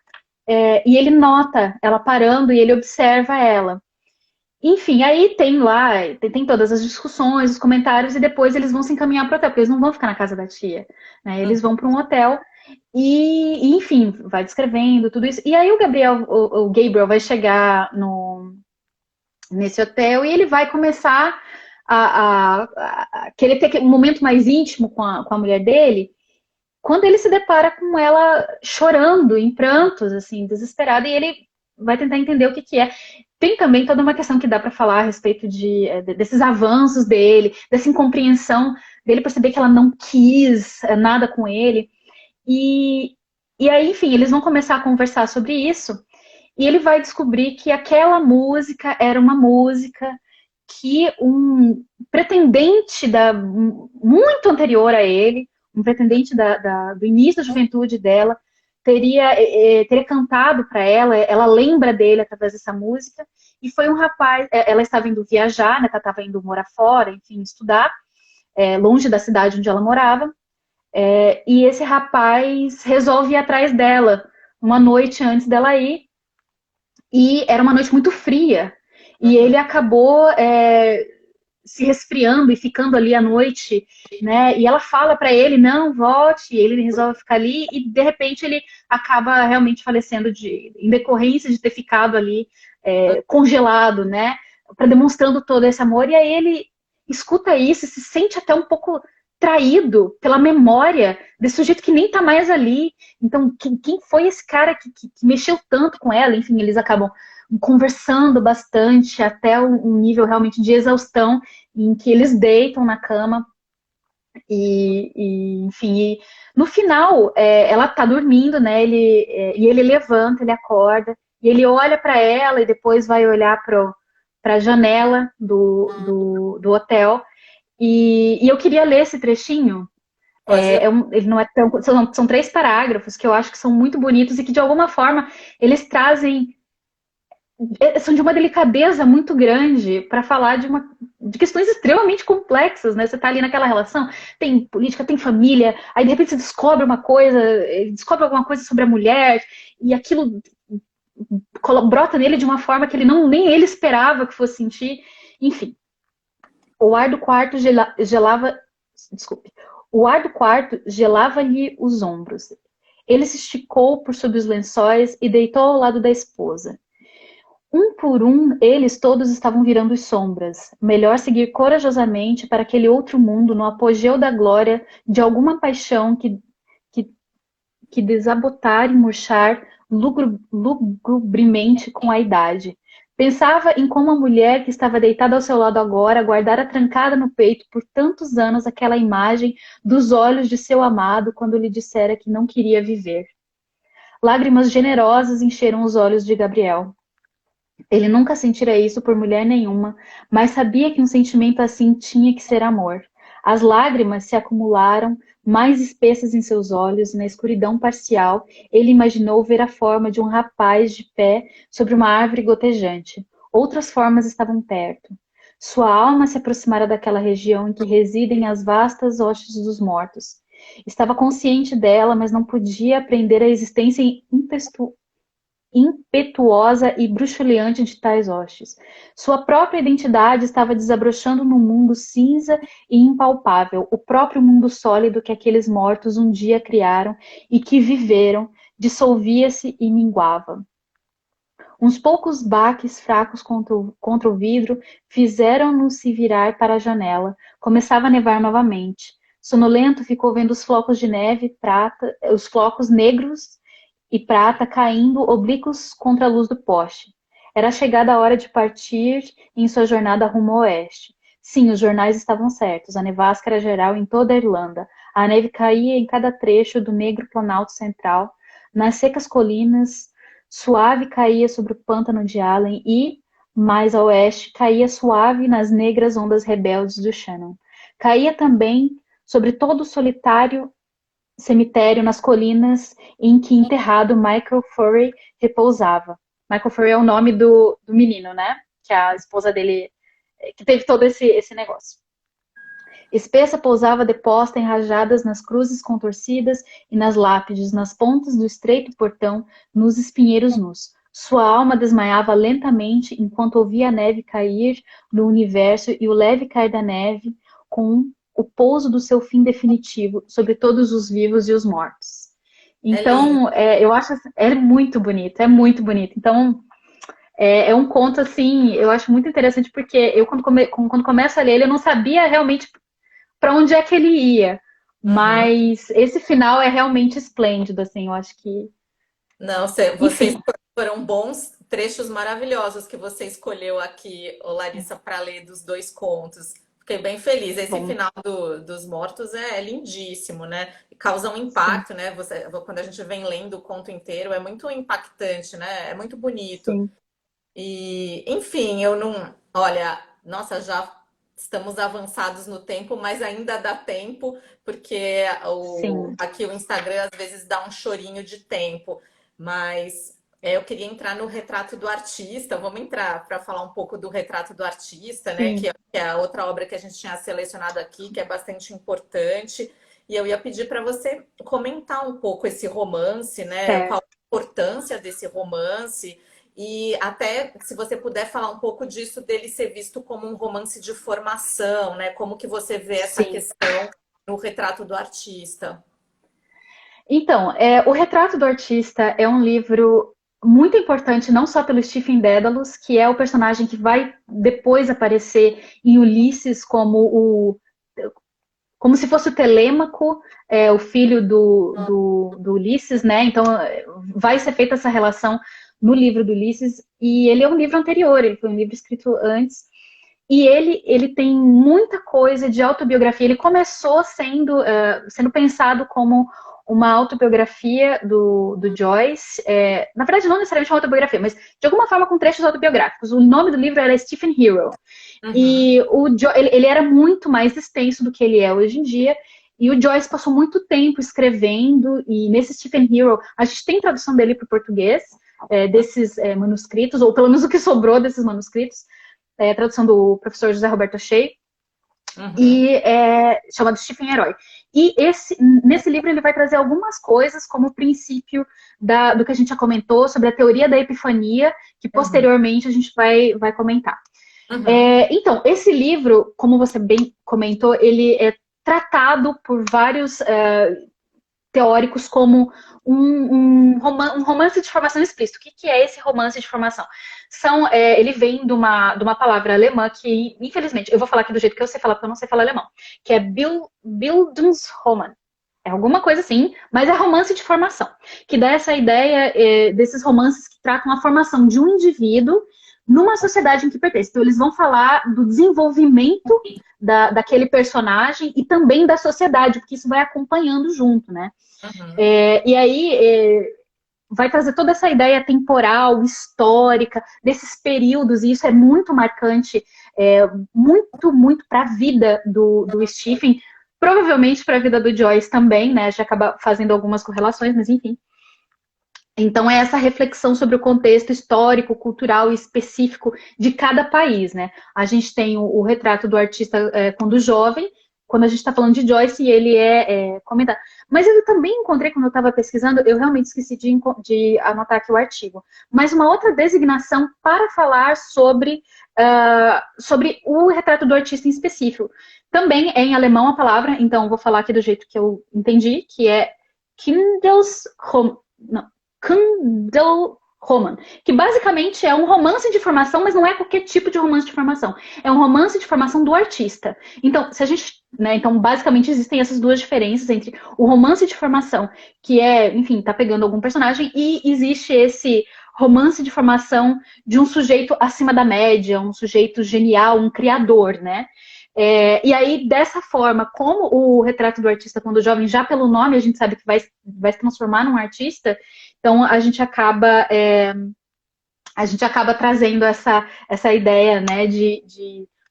E ele nota ela parando e ele observa ela. Enfim, aí tem lá, tem todas as discussões, os comentários, e depois eles vão se encaminhar para o hotel, porque eles não vão ficar na casa da tia, né? Eles vão para um hotel enfim, vai descrevendo tudo isso. E aí o Gabriel vai chegar nesse hotel e ele vai começar a querer ter um momento mais íntimo com a mulher dele, quando ele se depara com ela chorando, em prantos, assim, desesperada, e ele vai tentar entender o que que é. Tem também toda uma questão que dá para falar a respeito desses avanços dele, dessa incompreensão dele perceber que ela não quis nada com ele. E, e aí, enfim, eles vão começar a conversar sobre isso, e ele vai descobrir que aquela música era uma música que um pretendente muito anterior a ele, um pretendente do início da juventude dela, teria cantado para ela. Ela lembra dele através dessa música, e foi um rapaz, ela estava indo viajar, né, ela estava indo morar fora, enfim, estudar, longe da cidade onde ela morava, e esse rapaz resolve ir atrás dela uma noite antes dela ir, e era uma noite muito fria, e ele acabou se resfriando e ficando ali à noite, né? E ela fala para ele, não, volte, e ele resolve ficar ali, e de repente ele acaba realmente falecendo em decorrência de ter ficado ali congelado, né? Para demonstrando todo esse amor, e aí ele escuta isso e se sente até um pouco traído pela memória desse sujeito que nem tá mais ali. Então, quem foi esse cara que mexeu tanto com ela? Enfim, eles acabam conversando bastante até um nível realmente de exaustão, em que eles deitam na cama enfim, no final ela tá dormindo, né? E ele levanta, ele acorda e ele olha para ela e depois vai olhar para a janela do hotel. E eu queria ler esse trechinho. Ele não é tão, são 3 parágrafos que eu acho que são muito bonitos e que de alguma forma eles trazem, são de uma delicadeza muito grande para falar de questões extremamente complexas, né? Você está ali naquela relação, tem política, tem família, aí de repente você descobre uma coisa, descobre alguma coisa sobre a mulher, e aquilo brota nele de uma forma que nem ele esperava que fosse sentir. Enfim, o ar do quarto gelava, desculpe, o ar do quarto gelava-lhe os ombros. Ele se esticou por sob os lençóis e deitou ao lado da esposa. Um por um, eles todos estavam virando sombras. Melhor seguir corajosamente para aquele outro mundo no apogeu da glória de alguma paixão que desabotar e murchar lugubremente com a idade. Pensava em como a mulher que estava deitada ao seu lado agora guardara trancada no peito por tantos anos aquela imagem dos olhos de seu amado quando lhe dissera que não queria viver. Lágrimas generosas encheram os olhos de Gabriel. Ele nunca sentira isso por mulher nenhuma, mas sabia que um sentimento assim tinha que ser amor. As lágrimas se acumularam, mais espessas em seus olhos, e na escuridão parcial, ele imaginou ver a forma de um rapaz de pé sobre uma árvore gotejante. Outras formas estavam perto. Sua alma se aproximara daquela região em que residem as vastas hostes dos mortos. Estava consciente dela, mas não podia apreender a existência impetuosa e bruxuleante de tais hostes. Sua própria identidade estava desabrochando num mundo cinza e impalpável, o próprio mundo sólido que aqueles mortos um dia criaram e que viveram, dissolvia-se e minguava. Uns poucos baques fracos contra o vidro fizeram-no se virar para a janela. Começava a nevar novamente. Sonolento, ficou vendo os flocos de neve prata, os flocos negros e prata caindo oblíquos contra a luz do poste. Era chegada a hora de partir em sua jornada rumo ao oeste. Sim, os jornais estavam certos. A nevasca era geral em toda a Irlanda. A neve caía em cada trecho do negro planalto central, nas secas colinas, suave caía sobre o pântano de Allen e, mais a oeste, caía suave nas negras ondas rebeldes do Shannon. Caía também sobre todo o solitário cemitério nas colinas em que enterrado Michael Furey repousava. Michael Furey é o nome do menino, né? Que a esposa dele, que teve todo esse negócio. Espessa pousava deposta em rajadas nas cruzes contorcidas e nas lápides, nas pontas do estreito portão, nos espinheiros nus. Sua alma desmaiava lentamente enquanto ouvia a neve cair no universo e o leve cair da neve com o pouso do seu fim definitivo sobre todos os vivos e os mortos. É lindo. Então, eu acho é muito bonito, é muito bonito. Então, é um conto, assim, eu acho muito interessante, porque eu, quando começo a ler ele, eu não sabia realmente para onde é que ele ia. Uhum. Mas esse final é realmente esplêndido, assim, eu acho que... Não, vocês Enfim, foram bons trechos maravilhosos que você escolheu aqui, ô Larissa, para ler dos dois contos. Fiquei bem feliz. Esse bom, final dos mortos é lindíssimo, né? Causa um sim, impacto, né? Quando a gente vem lendo o conto inteiro, é muito impactante, né? É muito bonito. sim, E, enfim, eu não. Olha, nossa, já estamos avançados no tempo, mas ainda dá tempo, porque sim, aqui o Instagram às vezes dá um chorinho de tempo. Mas eu queria entrar no retrato do artista. Vamos entrar para falar um pouco do retrato do artista, né? sim, Que é a outra obra que a gente tinha selecionado aqui, que é bastante importante. E eu ia pedir para você comentar um pouco esse romance, né? Qual certo, a importância desse romance? E até se você puder falar um pouco disso dele ser visto como um romance de formação, né? Como que você vê essa sim. questão no retrato do artista? Então, O Retrato do Artista é um livro muito importante, não só pelo Stephen Dedalus, que é o personagem que vai depois aparecer em Ulisses como se fosse o Telêmaco, o filho do Ulisses, né? Então, vai ser feita essa relação no livro do Ulisses, e ele é um livro anterior, ele foi um livro escrito antes, e ele tem muita coisa de autobiografia. Ele começou sendo pensado como uma autobiografia do Joyce. Na verdade, não necessariamente uma autobiografia, mas de alguma forma com trechos autobiográficos. O nome do livro era Stephen Hero. Uhum. E ele era muito mais extenso do que ele é hoje em dia. E o Joyce passou muito tempo escrevendo, e nesse Stephen Hero, a gente tem tradução dele para o português, desses manuscritos, ou pelo menos o que sobrou desses manuscritos, tradução do professor José Roberto Shea, Uhum. e chamado Stephen Herói. E nesse livro ele vai trazer algumas coisas, como o princípio do que a gente já comentou, sobre a teoria da epifania, que Uhum. posteriormente a gente vai comentar. Uhum. Então, esse livro, como você bem comentou, ele é tratado por vários teóricos como um romance de formação explícito. O que é esse romance de formação? Ele vem de uma palavra alemã que, infelizmente, eu vou falar aqui do jeito que eu sei falar, porque eu não sei falar alemão, que é Bildungsroman. É alguma coisa assim, mas é romance de formação, que dá essa ideia desses romances que tratam a formação de um indivíduo numa sociedade em que pertence. Então, eles vão falar do desenvolvimento daquele personagem e também da sociedade, porque isso vai acompanhando junto, né? Uhum. E aí vai trazer toda essa ideia temporal, histórica, desses períodos, e isso é muito marcante, muito, muito para a vida do Stephen, provavelmente para a vida do Joyce também, né? A gente acaba fazendo algumas correlações, mas enfim. Então, é essa reflexão sobre o contexto histórico, cultural e específico de cada país, né? A gente tem o retrato do artista quando jovem, quando a gente está falando de Joyce, e ele é comentado. Mas eu também encontrei, quando eu estava pesquisando, eu realmente esqueci de anotar aqui o artigo, mas uma outra designação para falar sobre o retrato do artista em específico. Também é em alemão a palavra, então vou falar aqui do jeito que eu entendi, que é Kindelsroman. Kindle-Roman, que basicamente é um romance de formação, mas não é qualquer tipo de romance de formação. É um romance de formação do artista. Então, se a gente, né, então basicamente existem essas duas diferenças entre o romance de formação, que é, enfim, tá pegando algum personagem, e existe esse romance de formação de um sujeito acima da média, um sujeito genial, um criador, né? E aí, dessa forma, como o retrato do artista quando jovem, já pelo nome a gente sabe que vai se transformar num artista, então a gente acaba trazendo essa ideia, né, de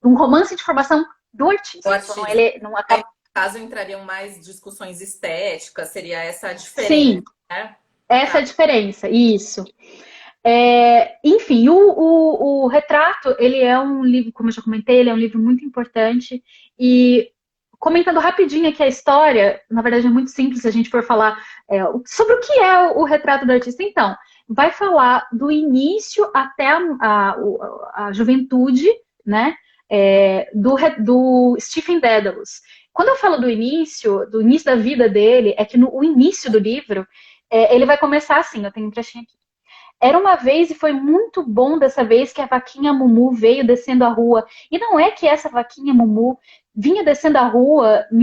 um romance de formação do O artista. Então artista. ele não Aí, acaba. no caso, entrariam mais discussões estéticas, seria essa a diferença, Sim, né? essa é Tá. a diferença, isso. Enfim, o retrato, ele é um livro, como eu já comentei, ele é um livro muito importante. E comentando rapidinho aqui a história, na verdade é muito simples se a gente for falar sobre o que é o retrato do artista. Então, vai falar do início até a juventude, né? Do Stephen Dedalus. Quando eu falo do início da vida dele, é que no início do livro, ele vai começar assim, eu tenho um trechinho aqui. Era uma vez e foi muito bom dessa vez que a vaquinha Mumu veio descendo a rua. E não é que essa vaquinha Mumu vinha descendo a rua e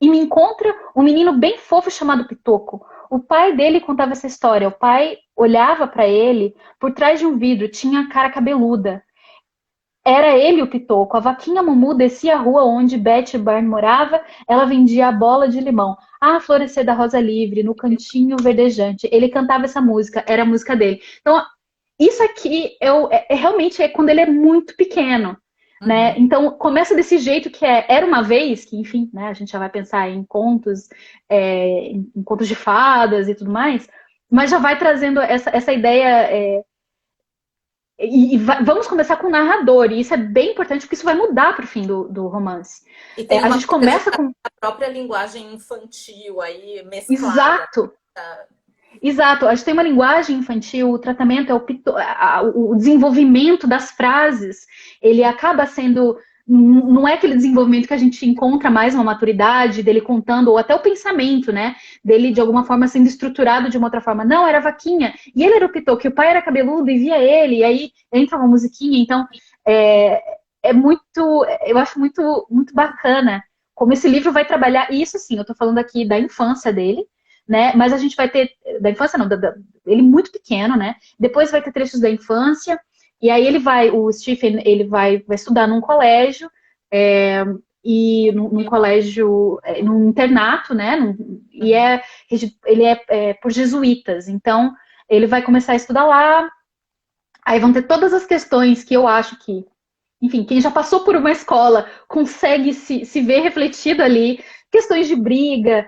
me encontra um menino bem fofo chamado Pitoco. O pai dele contava essa história. O pai olhava para ele por trás de um vidro, tinha a cara cabeluda. Era ele o Pitoco. A vaquinha Mumu descia a rua onde Betty Byrne morava. Ela vendia a bola de limão. Ah, florescer da rosa livre, no cantinho verdejante. Ele cantava essa música, era a música dele. Então, isso aqui realmente é quando ele é muito pequeno, né? Uhum. Então, começa desse jeito que era uma vez, que enfim, né, a gente já vai pensar em contos, em contos de fadas e tudo mais, mas já vai trazendo essa ideia. Vamos começar com o narrador, e isso é bem importante, porque isso vai mudar para o fim do romance. E tem A uma gente coisa de começa com. a própria linguagem infantil aí mesclada. Exato, Tá? exato. A gente tem uma linguagem infantil, o tratamento, o desenvolvimento das frases, ele acaba sendo. Não é aquele desenvolvimento que a gente encontra mais uma maturidade dele contando, ou até o pensamento, né? Dele, de alguma forma, sendo estruturado de uma outra forma. Não, era vaquinha. E ele era o Pitô, que o pai era cabeludo e via ele, e aí entra uma musiquinha. Então, muito. Eu acho muito, muito bacana como esse livro vai trabalhar. E isso, sim, eu tô falando aqui da infância dele, né? Mas a gente vai ter. Da infância, não, ele muito pequeno, né? Depois vai ter trechos da infância. E aí o Stephen, ele vai estudar num colégio, e num colégio, num internato, né? Ele é por jesuítas. Então, ele vai começar a estudar lá. Aí vão ter todas as questões que eu acho que, enfim, quem já passou por uma escola consegue se ver refletido ali. Questões de briga,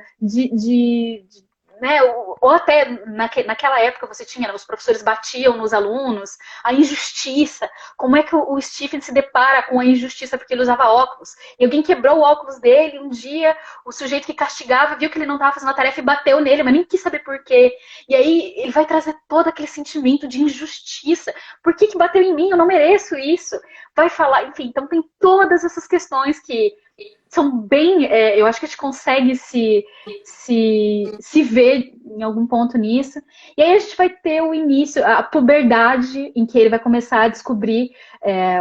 né, ou até naquela época você tinha, né, os professores batiam nos alunos, a injustiça, como é que o Stephen se depara com a injustiça porque ele usava óculos, e alguém quebrou o óculos dele, um dia o sujeito que castigava viu que ele não estava fazendo a tarefa e bateu nele, mas nem quis saber por quê, e aí ele vai trazer todo aquele sentimento de injustiça, por que bateu em mim, eu não mereço isso, vai falar, enfim, então tem todas essas questões que são bem, eu acho que a gente consegue se ver em algum ponto nisso. E aí a gente vai ter o início, a puberdade, em que ele vai começar a descobrir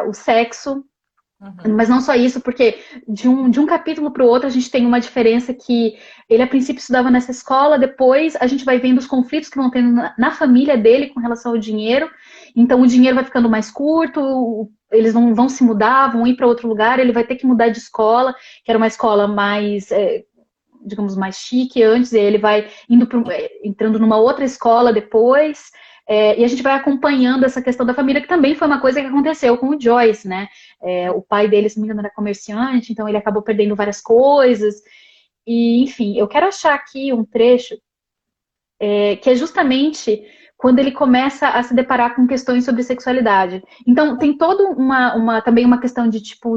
o sexo. Uhum. Mas não só isso, porque de um capítulo para o outro a gente tem uma diferença que ele a princípio estudava nessa escola, depois a gente vai vendo os conflitos que vão tendo na família dele com relação ao dinheiro. Então o dinheiro vai ficando mais curto, eles não vão se mudar, vão ir para outro lugar, ele vai ter que mudar de escola, que era uma escola mais, digamos, mais chique antes, e ele vai entrando numa outra escola depois. E a gente vai acompanhando essa questão da família, que também foi uma coisa que aconteceu com o Joyce, né? O pai dele, se não me engano, era comerciante, então ele acabou perdendo várias coisas. E, enfim, eu quero achar aqui um trecho que é justamente quando ele começa a se deparar com questões sobre sexualidade. Então, tem toda também uma questão de, tipo,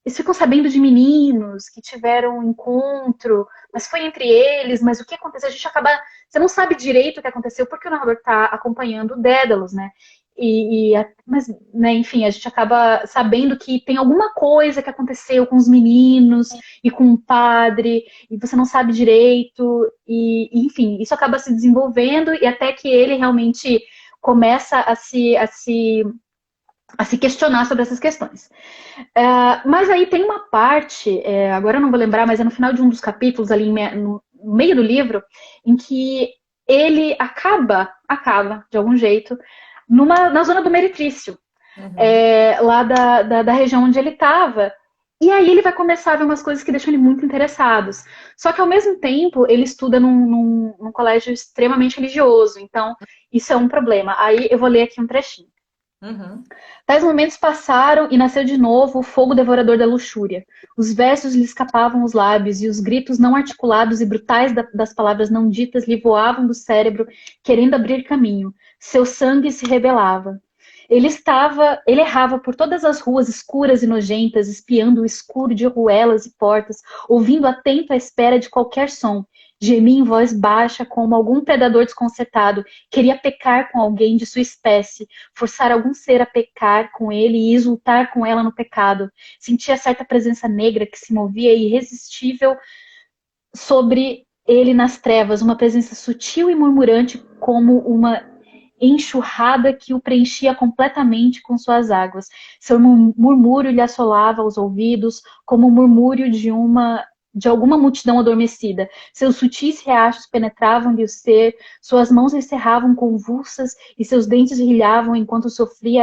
eles ficam sabendo de meninos que tiveram um encontro, mas foi entre eles, mas o que aconteceu? A gente acaba. Você não sabe direito o que aconteceu, porque o narrador está acompanhando o Dédalus, né? Mas, né, enfim, a gente acaba sabendo que tem alguma coisa que aconteceu com os meninos e com o padre, e você não sabe direito, enfim, isso acaba se desenvolvendo e até que ele realmente começa a se questionar sobre essas questões. Mas aí tem uma parte, agora eu não vou lembrar, mas é no final de um dos capítulos, ali no meio do livro, em que ele acaba, de algum jeito, na zona do meretrício, Uhum. lá da região onde ele estava. E aí ele vai começar a ver umas coisas que deixam ele muito interessado. Só que ao mesmo tempo ele estuda num colégio extremamente religioso, então isso é um problema. Aí eu vou ler aqui um trechinho. Uhum. Tais momentos passaram e nasceu de novo o fogo devorador da luxúria. Os versos lhe escapavam aos lábios e os gritos não articulados e brutais das palavras não ditas lhe voavam do cérebro, querendo abrir caminho. Seu sangue se rebelava. Ele errava por todas as ruas escuras e nojentas, espiando o escuro de ruelas e portas, ouvindo atento à espera de qualquer som. Gemia em voz baixa, como algum predador desconcertado. Queria pecar com alguém de sua espécie, forçar algum ser a pecar com ele e exultar com ela no pecado. Sentia certa presença negra que se movia irresistível sobre ele nas trevas, uma presença sutil e murmurante como uma enxurrada que o preenchia completamente com suas águas. Seu murmúrio lhe assolava os ouvidos como o murmúrio de alguma multidão adormecida. Seus sutis riachos penetravam-lhe o ser, suas mãos lhe cerravam convulsas e seus dentes brilhavam enquanto sofria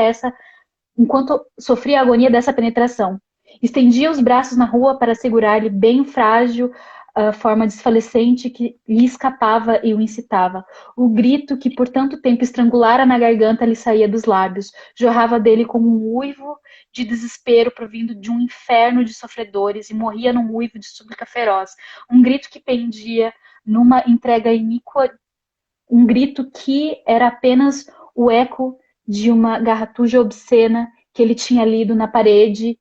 a agonia dessa penetração. Estendia os braços na rua para segurar-lhe bem frágil a forma desfalecente que lhe escapava e o incitava. O grito que por tanto tempo estrangulara na garganta lhe saía dos lábios, jorrava dele como um uivo de desespero provindo de um inferno de sofredores e morria num uivo de súplica feroz. Um grito que pendia numa entrega iníqua, um grito que era apenas o eco de uma garratuja obscena que ele tinha lido na parede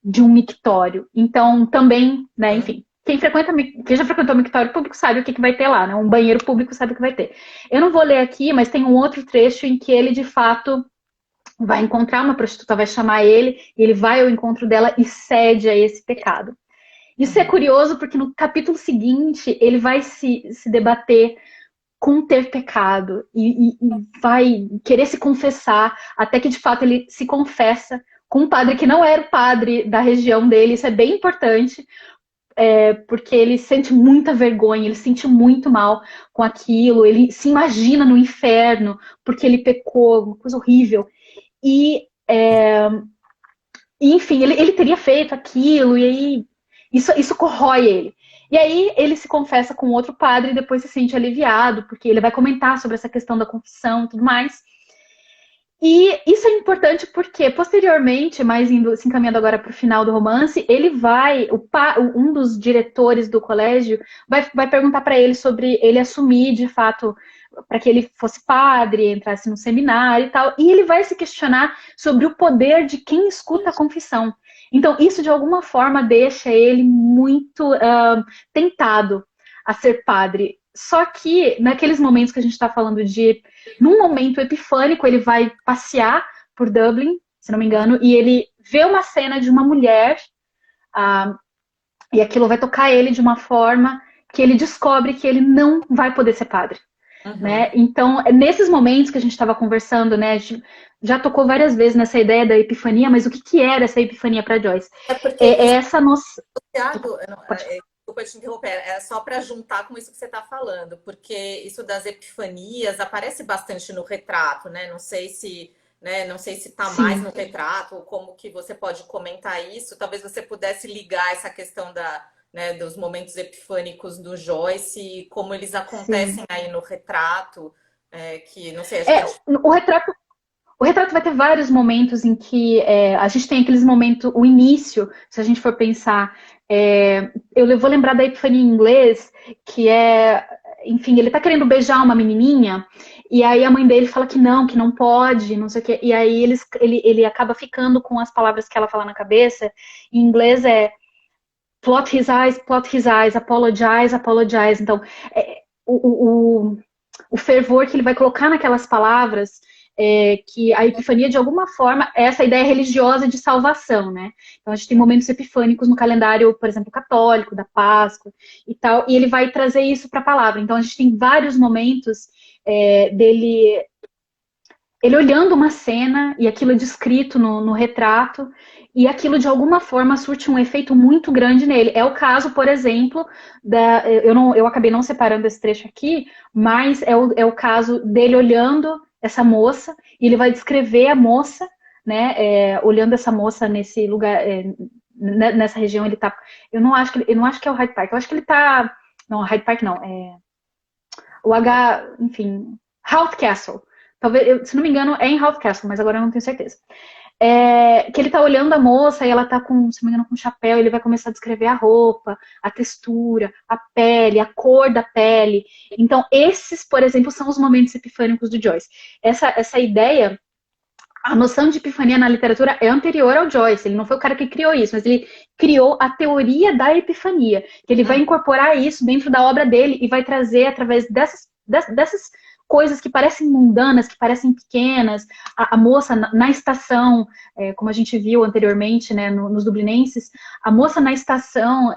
de um mictório. Então, também, né, enfim, quem já frequentou mictório público sabe o que vai ter lá, né? Um banheiro público sabe o que vai ter. Eu não vou ler aqui, mas tem um outro trecho em que ele, de fato, vai encontrar uma prostituta, vai chamar ele, e ele vai ao encontro dela e cede a esse pecado. Isso é Uhum. curioso porque no capítulo seguinte ele vai se debater com ter pecado e vai querer se confessar, até que de fato ele se confessa com um padre que não era o padre da região dele. Isso é bem importante, porque ele sente muita vergonha, ele se sente muito mal com aquilo, ele se imagina no inferno porque ele pecou, uma coisa horrível. E, enfim, ele teria feito aquilo, e aí isso corrói ele. E aí ele se confessa com outro padre e depois se sente aliviado, porque ele vai comentar sobre essa questão da confissão e tudo mais. E isso é importante porque, posteriormente, se encaminhando agora para o final do romance, ele um dos diretores do colégio vai perguntar para ele sobre ele assumir, de fato, para que ele fosse padre, entrasse no seminário e tal, e ele vai se questionar sobre o poder de quem escuta a confissão. Então, isso de alguma forma deixa ele muito tentado a ser padre. Só que, naqueles momentos que a gente está falando num momento epifânico, ele vai passear por Dublin, se não me engano, e ele vê uma cena de uma mulher, e aquilo vai tocar ele de uma forma que ele descobre que ele não vai poder ser padre. Né? Uhum. Então, nesses momentos que a gente estava conversando, né, a gente já tocou várias vezes nessa ideia da epifania, mas o que era essa epifania para Joyce? É porque É isso essa noção. associado, Pode falar. desculpa te interromper, é só para juntar com isso que você está falando, porque isso das epifanias aparece bastante no retrato, né? Não sei se está mais Sim, no retrato, ou como que você pode comentar isso. Talvez você pudesse ligar essa questão dos momentos epifânicos do Joyce e como eles sim. acontecem aí no retrato. que, não sei, acho que é É, o retrato, o retrato vai ter vários momentos em que a gente tem aqueles momentos, o início, se a gente for pensar, eu vou lembrar da Epifania em inglês, que enfim, ele tá querendo beijar uma menininha, e aí a mãe dele fala que não pode, não sei o quê, e aí ele acaba ficando com as palavras que ela fala na cabeça, em inglês plot his eyes, apologize, apologize, então, o fervor que ele vai colocar naquelas palavras, que a epifania, de alguma forma, é essa ideia religiosa de salvação, né? Então, a gente tem momentos epifânicos no calendário, por exemplo, católico, da Páscoa e tal, e ele vai trazer isso para a palavra. Então, a gente tem vários momentos dele ele olhando uma cena e aquilo descrito no retrato, e aquilo de alguma forma surte um efeito muito grande nele. É o caso, por exemplo, eu acabei não separando esse trecho aqui, mas é o caso dele olhando essa moça, e ele vai descrever a moça, né, olhando essa moça nesse lugar, nessa região ele tá. Eu não acho que é o Hyde Park, eu acho que ele tá. Não, Hyde Park não, enfim, Hout Castle. Talvez, se não me engano, é em Hout Castle, mas agora eu não tenho certeza. Que ele tá olhando a moça e ela tá com, se não me engano, com um chapéu, ele vai começar a descrever a roupa, a textura, a pele, a cor da pele. Então, esses, por exemplo, são os momentos epifânicos do Joyce. Essa ideia, a noção de epifania na literatura é anterior ao Joyce, ele não foi o cara que criou isso, mas ele criou a teoria da epifania, que ele vai incorporar isso dentro da obra dele e vai trazer através dessas coisas que parecem mundanas, que parecem pequenas, a moça na estação, como a gente viu anteriormente, né, nos Dublinenses, a moça na estação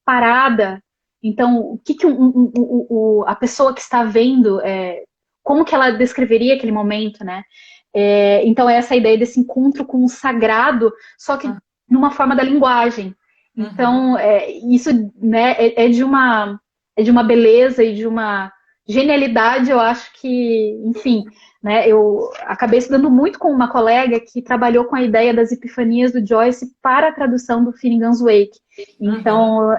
parada, então o que a pessoa que está vendo, como que ela descreveria aquele momento, né? Então, essa ideia desse encontro com o sagrado, só que numa forma da linguagem. Então, isso, né, é de uma beleza e de uma genialidade, eu acho que, enfim, né, eu acabei estudando muito com uma colega que trabalhou com a ideia das epifanias do Joyce para a tradução do Finnegan's Wake. Então,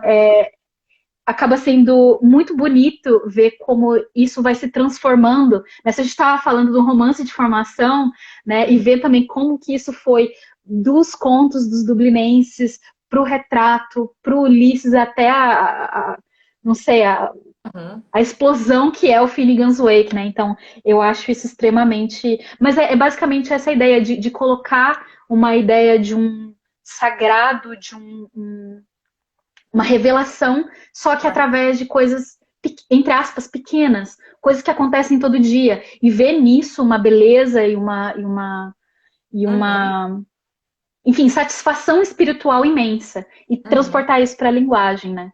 acaba sendo muito bonito ver como isso vai se transformando. Né? Se a gente estava falando do romance de formação, né, e ver também como que isso foi dos contos dos dublinenses para o retrato, para o Ulisses, até não sei, a explosão que é o Finnegan's Wake, né? Então, eu acho isso extremamente... Mas é basicamente essa ideia de colocar uma ideia de um sagrado, de uma revelação, só que através de coisas, entre aspas, pequenas, coisas que acontecem todo dia, e ver nisso uma beleza enfim, satisfação espiritual imensa, e transportar isso para a linguagem, né?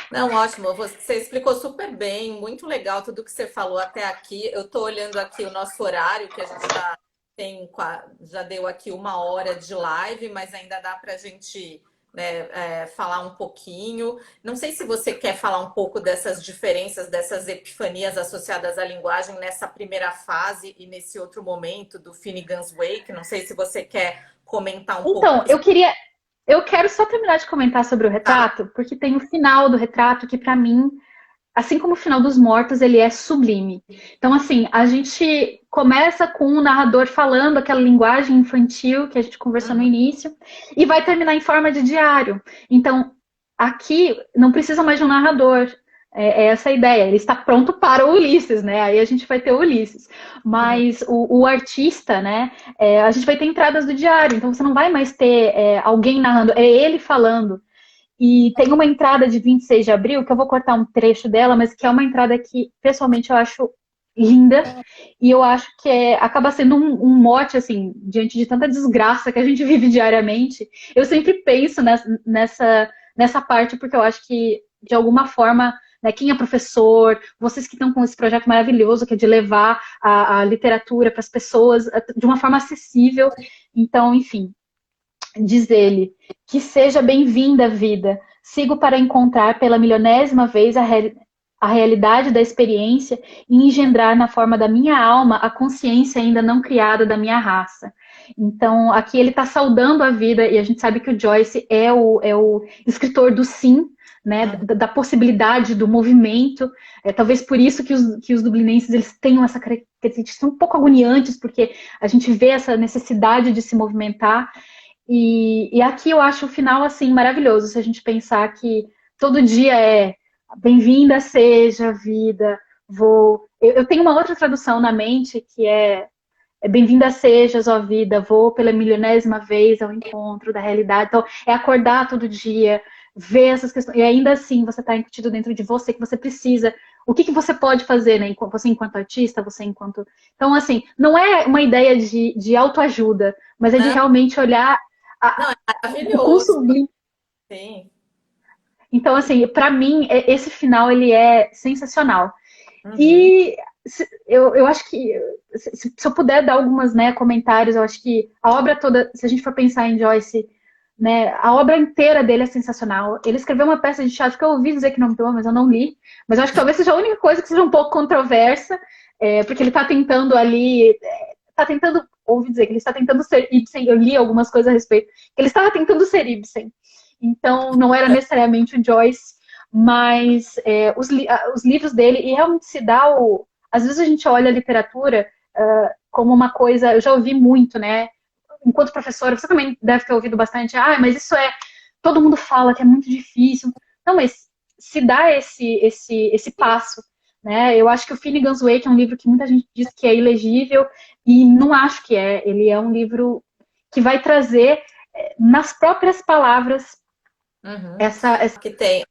Não, ótimo. Você explicou super bem, muito legal tudo que você falou até aqui. Eu estou olhando aqui o nosso horário, que a gente já deu aqui 1 hora de live, mas ainda dá para a gente, né, falar um pouquinho. Não sei se você quer falar um pouco dessas diferenças, dessas epifanias associadas à linguagem nessa primeira fase e nesse outro momento do Finnegan's Wake. Não sei se você quer comentar um pouco. Então, eu quero só terminar de comentar sobre o retrato, porque tem o final do retrato que, para mim, assim como o final dos Mortos, ele é sublime. Então, assim, a gente começa com o narrador falando aquela linguagem infantil que a gente conversou no início, e vai terminar em forma de diário. Então, aqui não precisa mais de um narrador. É essa a ideia. Ele está pronto para o Ulisses, né? Aí a gente vai ter o Ulisses. Mas o artista, né? A gente vai ter entradas do diário. Então você não vai mais ter alguém narrando. É ele falando. E tem uma entrada de 26 de abril, que eu vou cortar um trecho dela, mas que é uma entrada que, pessoalmente, eu acho linda. E eu acho que acaba sendo um mote, assim, diante de tanta desgraça que a gente vive diariamente. Eu sempre penso nessa parte, porque eu acho que, de alguma forma, né, quem é professor, vocês que estão com esse projeto maravilhoso, que é de levar a literatura para as pessoas de uma forma acessível. Então, enfim, diz ele, que seja bem-vinda a vida. Sigo para encontrar pela milionésima vez a realidade da experiência e engendrar na forma da minha alma a consciência ainda não criada da minha raça. Então, aqui ele está saudando a vida, e a gente sabe que o Joyce é o escritor do sim, né, da possibilidade do movimento. Talvez por isso que os dublinenses eles tenham essa característica, são um pouco agoniantes, porque a gente vê essa necessidade de se movimentar. E aqui eu acho o final assim maravilhoso, se a gente pensar que todo dia é bem-vinda seja a vida, vou. Eu tenho uma outra tradução na mente que é bem-vinda sejas, ó vida, vou pela milionésima vez ao encontro da realidade. Então, é acordar todo dia, ver essas questões, e ainda assim você está incutido dentro de você, que você precisa. O que você pode fazer, né? Você enquanto artista, você enquanto. Então, assim, não é uma ideia de autoajuda, mas é de Não, realmente olhar não, é o quão maravilhoso. sublime. Sim. Então, assim, para mim, esse final ele é sensacional. Uhum. E eu acho que, se eu puder dar algumas, né, comentários, eu acho que a obra toda, se a gente for pensar em Joyce, né, a obra inteira dele é sensacional. Ele escreveu uma peça de teatro que eu ouvi dizer que não me boa, mas eu não li. Mas eu acho que talvez seja a única coisa que seja um pouco controversa, porque ele está tentando ali, está tentando, ouvi dizer que ele está tentando ser Ibsen, eu li algumas coisas a respeito, que ele estava tentando ser Ibsen. Então, não era necessariamente o Joyce, mas os livros dele, e realmente se dá o. Às vezes a gente olha a literatura como uma coisa. Eu já ouvi muito, né? Enquanto professora, você também deve ter ouvido bastante. Ah, mas isso é. Todo mundo fala que é muito difícil. Não, mas se dá esse passo. Né? Eu acho que o Finnegan's Wake é um livro que muita gente diz que é ilegível, e não acho que é. Ele é um livro que vai trazer, nas próprias palavras, Uhum. essa, Que tem.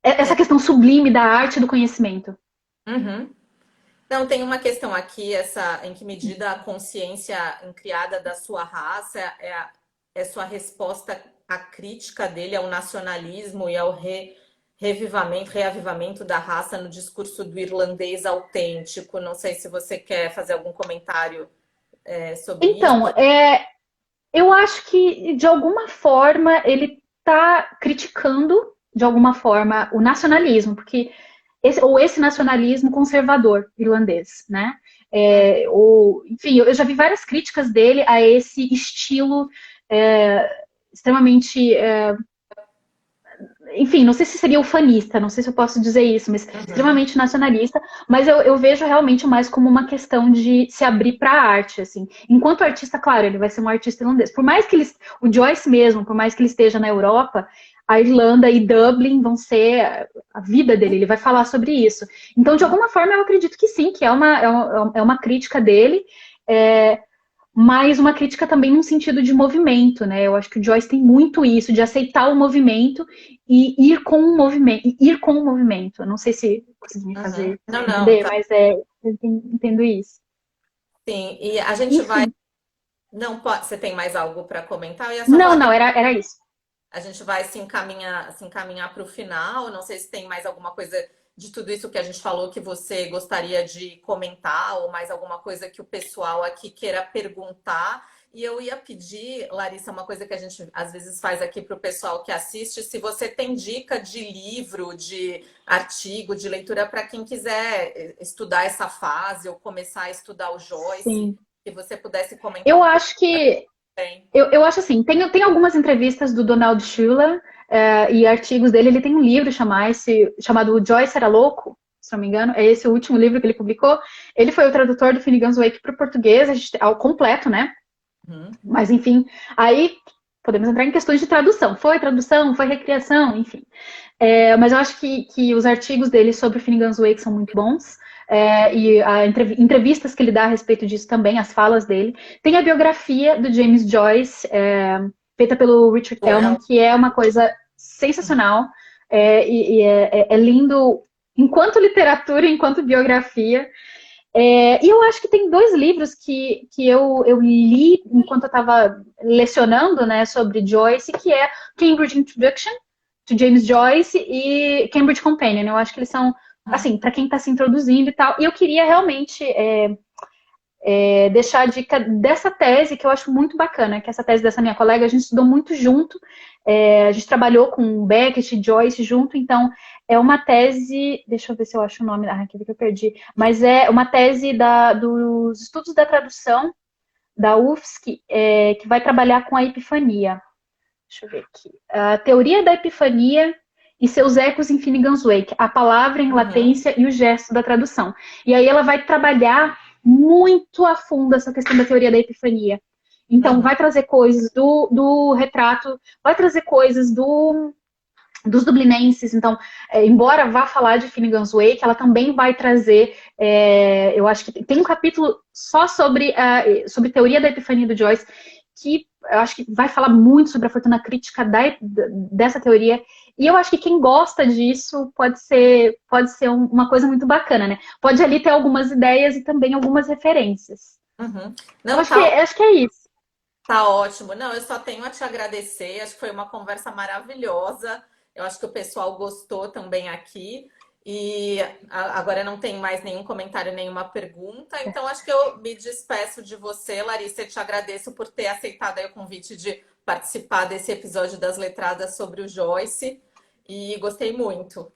essa questão sublime da arte e do conhecimento. Uhum. Não, tem uma questão aqui, essa, em que medida a consciência criada da sua raça é sua resposta à crítica dele ao nacionalismo e ao reavivamento da raça no discurso do irlandês autêntico. Não sei se você quer fazer algum comentário sobre isso. Então, eu acho que, de alguma forma, ele está criticando, de alguma forma, o nacionalismo, porque esse nacionalismo conservador irlandês, né? Enfim, eu já vi várias críticas dele a esse estilo extremamente enfim, não sei se seria ufanista, não sei se eu posso dizer isso, mas Uhum. extremamente nacionalista, mas eu vejo realmente mais como uma questão de se abrir para a arte, assim. Enquanto artista, claro, ele vai ser um artista irlandês. Por mais que o Joyce mesmo, por mais que ele esteja na Europa, a Irlanda e Dublin vão ser a vida dele, ele vai falar sobre isso. Então, de alguma forma, eu acredito que sim, que é uma crítica dele, mas uma crítica também num sentido de movimento, né? Eu acho que o Joyce tem muito isso, de aceitar o movimento e ir com o movimento. Ir com o movimento. Eu não sei se vocês me Uhum. fazer Não, não, entender, tá. mas eu entendo isso. Sim, e a gente vai. Enfim, Não pode. Você tem mais algo para comentar? Eu ia só não, falar que não, era isso. a gente vai se encaminhar para o final. Não sei se tem mais alguma coisa de tudo isso que a gente falou que você gostaria de comentar, ou mais alguma coisa que o pessoal aqui queira perguntar. E eu ia pedir, Larissa, uma coisa que a gente às vezes faz aqui para o pessoal que assiste, se você tem dica de livro, de artigo, de leitura para quem quiser estudar essa fase ou começar a estudar o Joyce, Sim. que você pudesse comentar Eu um pouco acho que também. eu acho assim, tem algumas entrevistas do Donald Schuller e artigos dele. Ele tem um livro chamado O Joyce Era Louco, se não me engano. É esse o último livro que ele publicou. Ele foi o tradutor do Finnegan's Wake para o português, ao completo, né? Uhum. Mas, enfim, aí podemos entrar em questões de tradução, foi recriação, enfim. Mas eu acho que os artigos dele sobre o Finnegan's Wake são muito bons. E entrevistas que ele dá a respeito disso também, as falas dele. Tem a biografia do James Joyce, feita pelo Richard Tellman, Well, que é uma coisa sensacional. É lindo enquanto literatura, enquanto biografia. E eu acho que tem dois livros que eu li enquanto eu estava lecionando, né, sobre Joyce, que é Cambridge Introduction to James Joyce e Cambridge Companion. Eu acho que eles são, assim, para quem está se introduzindo e tal. E eu queria realmente deixar a dica dessa tese, que eu acho muito bacana, que essa tese dessa minha colega, a gente estudou muito junto, A gente trabalhou com Beckett e Joyce junto, então é uma tese, deixa eu ver se eu acho o nome, aqui que eu perdi, mas é uma tese dos estudos da tradução da UFSC, que vai trabalhar com a epifania. Deixa eu ver aqui. A teoria da epifania e seus ecos em Finnegan's Wake, a palavra em Uhum, latência e o gesto da tradução. E aí ela vai trabalhar muito a fundo essa questão da teoria da epifania. Então, uhum, vai trazer coisas do retrato, vai trazer coisas dos dublinenses. Então, embora vá falar de Finnegan's Wake, ela também vai trazer, eu acho que tem um capítulo só sobre teoria da epifania do Joyce, que eu acho que vai falar muito sobre a fortuna crítica dessa teoria. E eu acho que quem gosta disso pode ser uma coisa muito bacana, né? Pode ali ter algumas ideias e também algumas referências. uhum. Eu Não, acho que é isso. tá ótimo. Não, eu só tenho a te agradecer. Acho que foi uma conversa maravilhosa. Eu acho que o pessoal gostou também aqui. E agora não tem mais nenhum comentário, nenhuma pergunta. Então, acho que eu me despeço de você, Larissa. Eu te agradeço por ter aceitado aí o convite de participar desse episódio das Letradas sobre o Joyce. E gostei muito.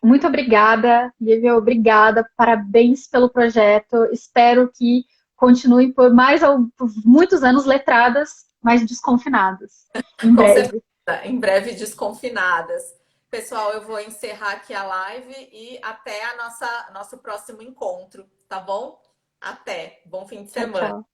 Muito obrigada, Lívia, obrigada, parabéns pelo projeto. Espero que continue por muitos anos letradas, mas desconfinadas, em Com certeza, breve. em breve desconfinadas. Pessoal, eu vou encerrar aqui a live e até a nosso próximo encontro, tá bom? Até. Bom fim de Tchau, semana. tchau.